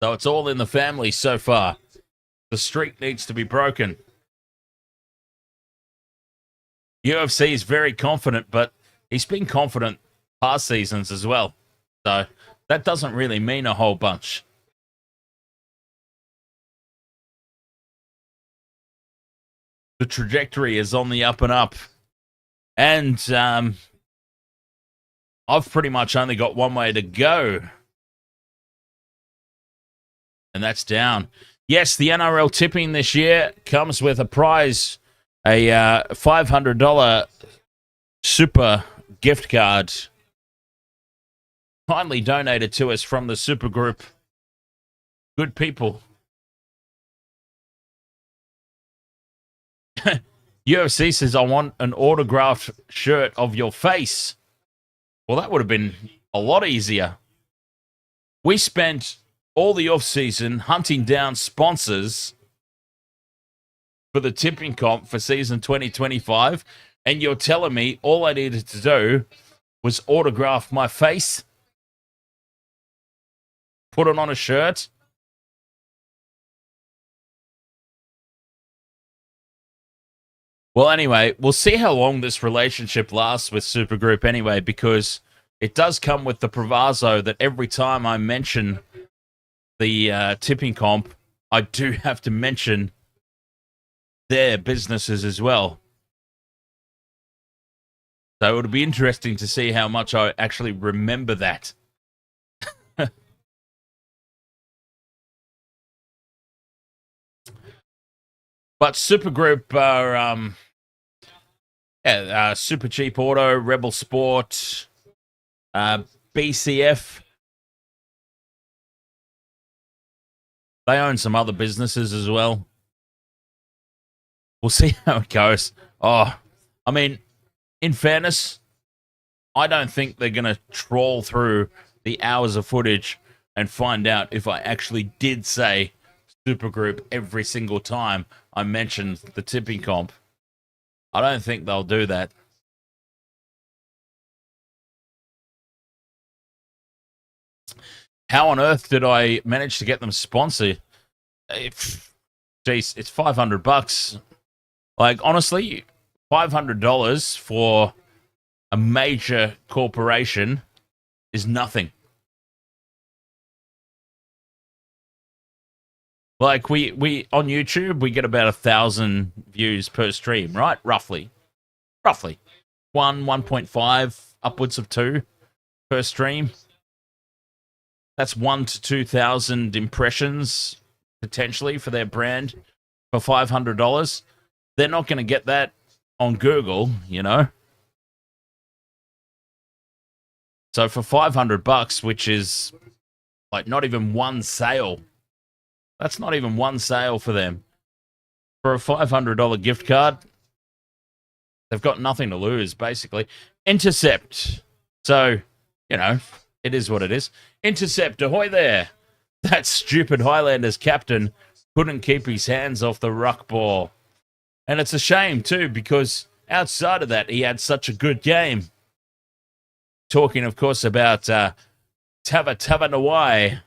So it's all in the family so far. The streak needs to be broken. UFC is very confident, but he's been confident past seasons as well. So that doesn't really mean a whole bunch. The trajectory is on the up and up. And I've pretty much only got one way to go. And that's down. Yes, the NRL tipping this year comes with a prize, a $500 super gift card, kindly donated to us from the Super Group. Good people. UFC says, I want an autographed shirt of your face. Well, that would have been a lot easier. We spent all the off-season hunting down sponsors for the tipping comp for season 2025, and you're telling me all I needed to do was autograph my face, put it on a shirt. Well, anyway, we'll see how long this relationship lasts with Supergroup anyway, because it does come with the proviso that every time I mention the tipping comp, I do have to mention their businesses as well. So it'll be interesting to see how much I actually remember that. But Supergroup are Super Cheap Auto, Rebel Sport, BCF. They own some other businesses as well. We'll see how it goes. Oh, I mean, in fairness, I don't think they're going to trawl through the hours of footage and find out if I actually did say Supergroup every single time I mentioned the tipping comp. I don't think they'll do that. How on earth did I manage to get them sponsored? Jeez, it's $500. Like, honestly, $500 for a major corporation is nothing. Like, we on YouTube, we get about 1,000 views per stream, right? Roughly. 1.5, upwards of 2 per stream. That's 1,000 to 2,000 impressions, potentially, for their brand for $500. They're not going to get that on Google, you know? So for $500, which is like not even one sale, that's not even one sale for them. For a $500 gift card, they've got nothing to lose, basically. Intercept. So, you know, it is what it is. Intercept, ahoy there. That stupid Highlanders captain couldn't keep his hands off the ruck ball. And it's a shame, too, because outside of that, he had such a good game. Talking, of course, about Tava Nawai.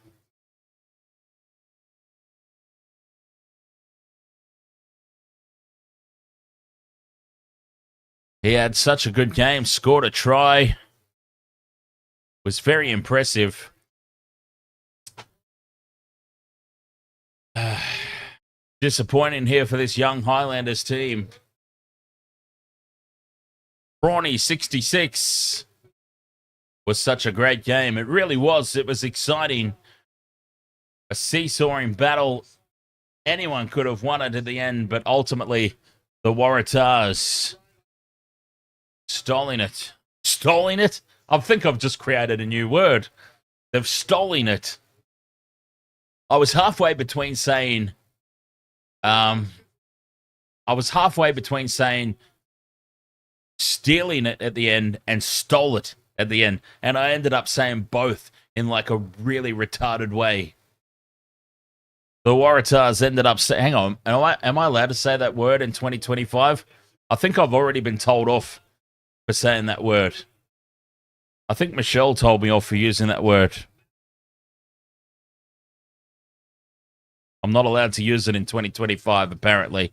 He had such a good game, scored a try. Was very impressive. Disappointing here for this young Highlanders team. Brawny 66 was such a great game. It really was. It was exciting. A seesawing battle. Anyone could have won it at the end, but ultimately the Waratahs stolen it. Stolen it? I think I've just created a new word. They've stolen it. I was halfway between saying stealing it at the end and stole it at the end. And I ended up saying both in like a really retarded way. The Waratahs ended up saying, hang on, am I allowed to say that word in 2025? I think I've already been told off for saying that word. I think Michelle told me off for using that word. I'm not allowed to use it in 2025, apparently.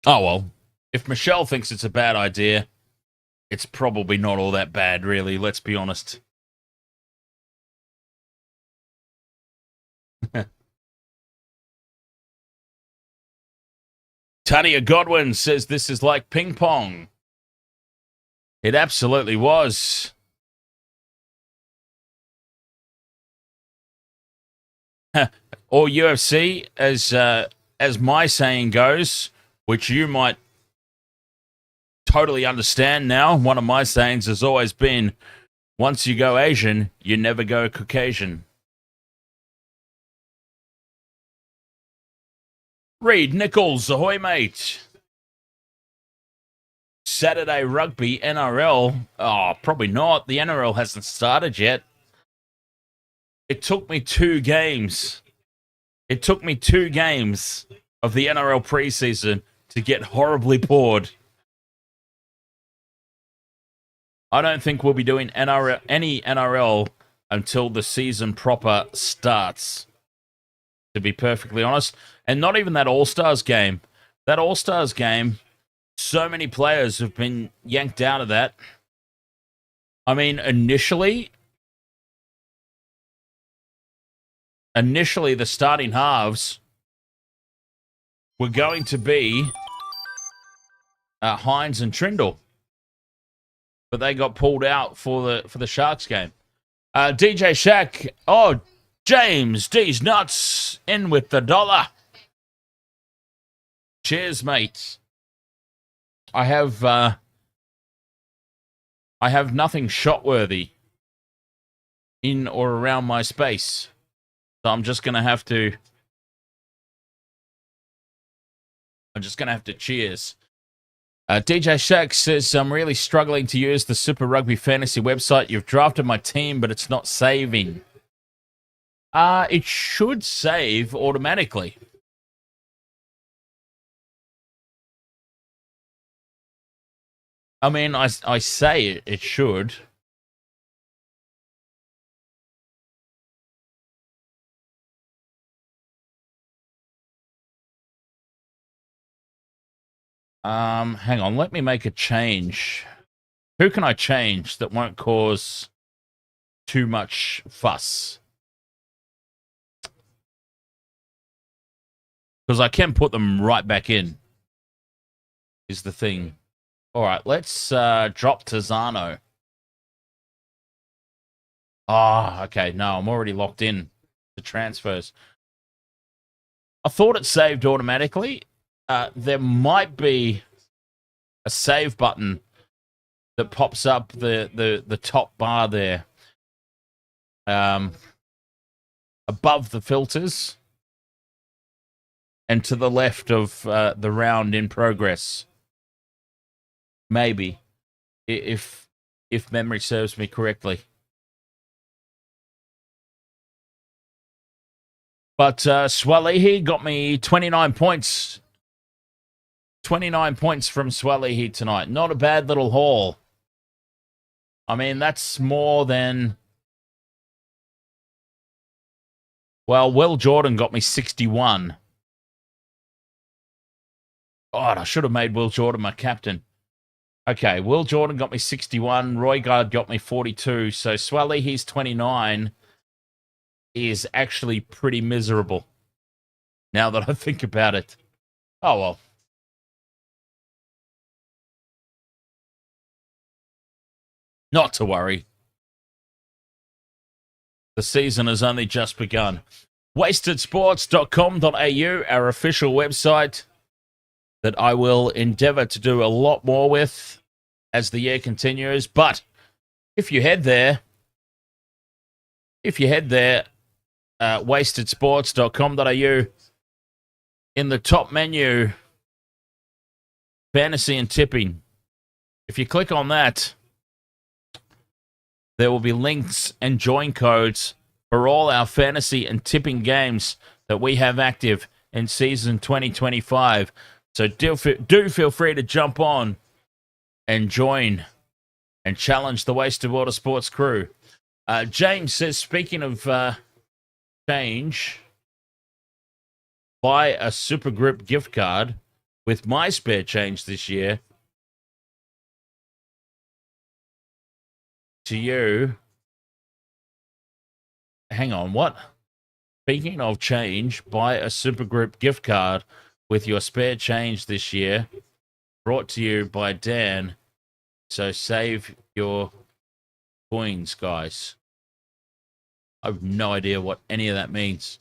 Oh, well. If Michelle thinks it's a bad idea, it's probably not all that bad, really. Let's be honest. Tania Godwin says this is like ping pong. It absolutely was. Or UFC, as my saying goes, which you might totally understand now. One of my sayings has always been, once you go Asian, you never go Caucasian. Reed Nichols, ahoy, mate. Saturday Rugby NRL. Oh, probably not. The NRL hasn't started yet. It took me 2 games. It took me 2 games of the NRL preseason to get horribly bored. I don't think we'll be doing any NRL until the season proper starts, to be perfectly honest. And not even that All-Stars game. That All-Stars game, so many players have been yanked out of that. I mean, initially the starting halves were going to be Hines and Trindle, but they got pulled out for the Sharks game. DJ Shaq, oh, James D's nuts in with the $1. Cheers, mate. I have nothing shot-worthy in or around my space. So I'm just going to have to cheers. DJ Shaq says, I'm really struggling to use the Super Rugby Fantasy website. You've drafted my team, but it's not saving. It should save automatically. I mean, I say it should. Hang on, let me make a change. Who can I change that won't cause too much fuss? Because I can put them right back in, is the thing. All right, let's drop Tazano. Oh, okay. No, I'm already locked in to transfers. I thought it saved automatically. There might be a save button that pops up the top bar there, above the filters and to the left of the round in progress. Maybe, if memory serves me correctly. But Swalihi got me 29 points. 29 points from Swalihi tonight. Not a bad little haul. I mean, that's more than... Well, Will Jordan got me 61. God, I should have made Will Jordan my captain. Okay, Will Jordan got me 61. Roy Guard got me 42. So Swalihi's 29 is actually pretty miserable, now that I think about it. Oh, well. Not to worry. The season has only just begun. Wastedsports.com.au, our official website that I will endeavor to do a lot more with as the year continues. But if you head there, wastedsports.com.au, in the top menu, fantasy and tipping. If you click on that, there will be links and join codes for all our fantasy and tipping games that we have active in season 2025. So do feel free to jump on and join and challenge the Wasted Water Sports crew. James says, speaking of change, buy a Super Group gift card with my spare change this year. To you. Hang on, what? Speaking of change, buy a Super Group gift card with your spare change this year. Brought to you by Dan. So save your coins, guys. I have no idea what any of that means.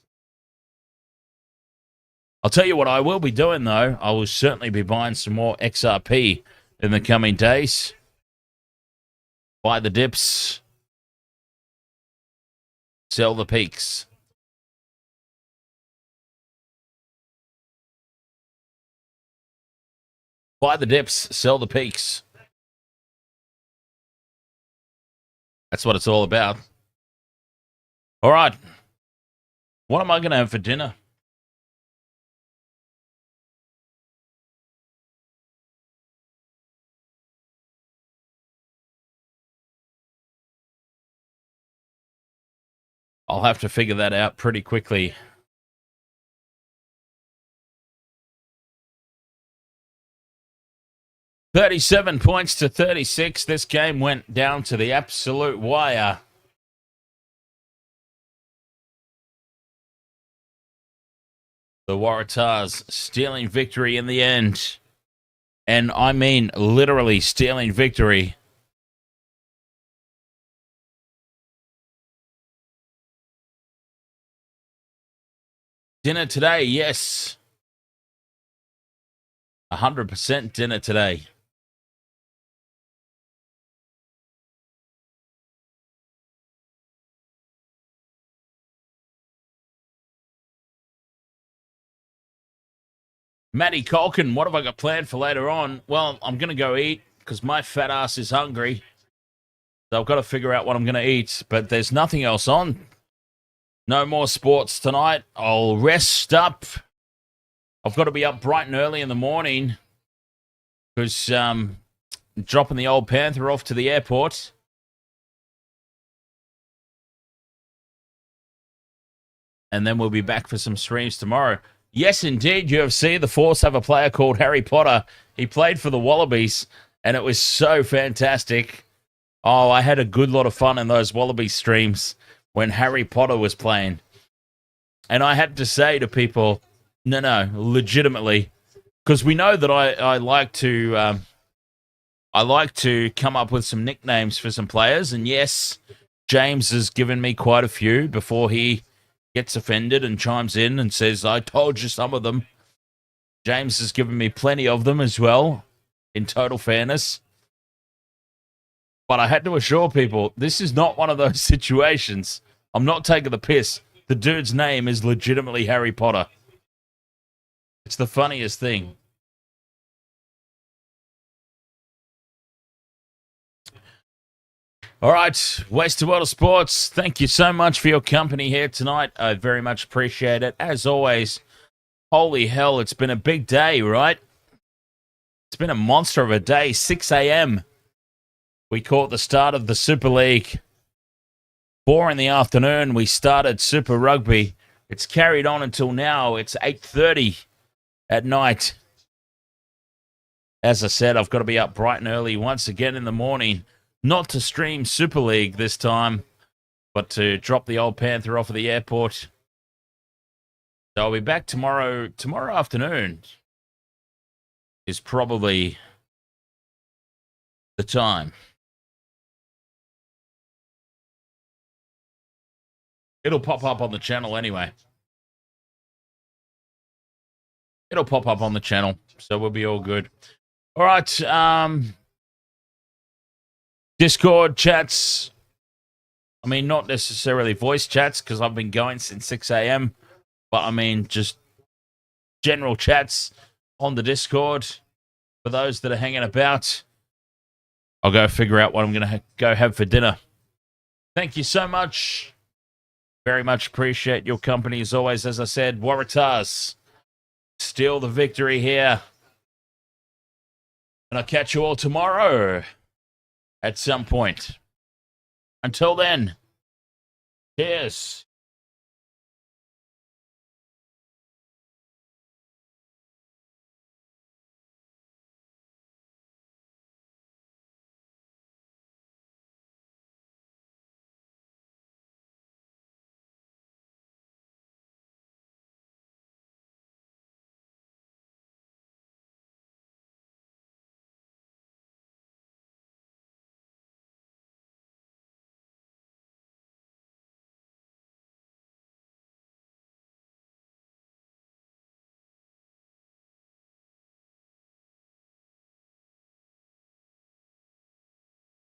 I'll tell you what I will be doing, though. I will certainly be buying some more XRP in the coming days. Buy the dips. Sell the peaks. Buy the dips. Sell the peaks. That's what it's all about. All right. What am I going to have for dinner? I'll have to figure that out pretty quickly. $37 points to 36. This game went down to the absolute wire. The Waratahs stealing victory in the end. And I mean literally stealing victory. Dinner today, yes. 100% dinner today. Matty Colkin, what have I got planned for later on? Well, I'm going to go eat because my fat ass is hungry. So I've got to figure out what I'm going to eat. But there's nothing else on. No more sports tonight. I'll rest up. I've got to be up bright and early in the morning because dropping the old Panther off to the airport. And then we'll be back for some streams tomorrow. Yes, indeed, UFC. The Force have a player called Harry Potter. He played for the Wallabies, and it was so fantastic. Oh, I had a good lot of fun in those Wallabies streams when Harry Potter was playing. And I had to say to people, no, legitimately, because we know that I like to come up with some nicknames for some players. And yes, James has given me quite a few before he gets offended and chimes in and says, I told you some of them. James has given me plenty of them as well, in total fairness. But I had to assure people, this is not one of those situations. I'm not taking the piss. The dude's name is legitimately Harry Potter. It's the funniest thing. All right, Wasted World of Sports, thank you so much for your company here tonight. I very much appreciate it. As always, holy hell, it's been a big day, right? It's been a monster of a day. 6 a.m. We caught the start of the Super League. 4 in the afternoon, we started Super Rugby. It's carried on until now. It's 8:30 at night. As I said, I've got to be up bright and early once again in the morning. Not to stream Super League this time, but to drop the old Panther off at the airport. So I'll be back tomorrow. Tomorrow afternoon is probably the time. It'll pop up on the channel anyway. It'll pop up on the channel, so we'll be all good. All right, Discord chats. I mean, not necessarily voice chats because I've been going since 6 a.m. But I mean, just general chats on the Discord for those that are hanging about. I'll go figure out what I'm going to go have for dinner. Thank you so much. Very much appreciate your company as always. As I said, Waratahs steal the victory here. And I'll catch you all tomorrow at some point. Until then, cheers.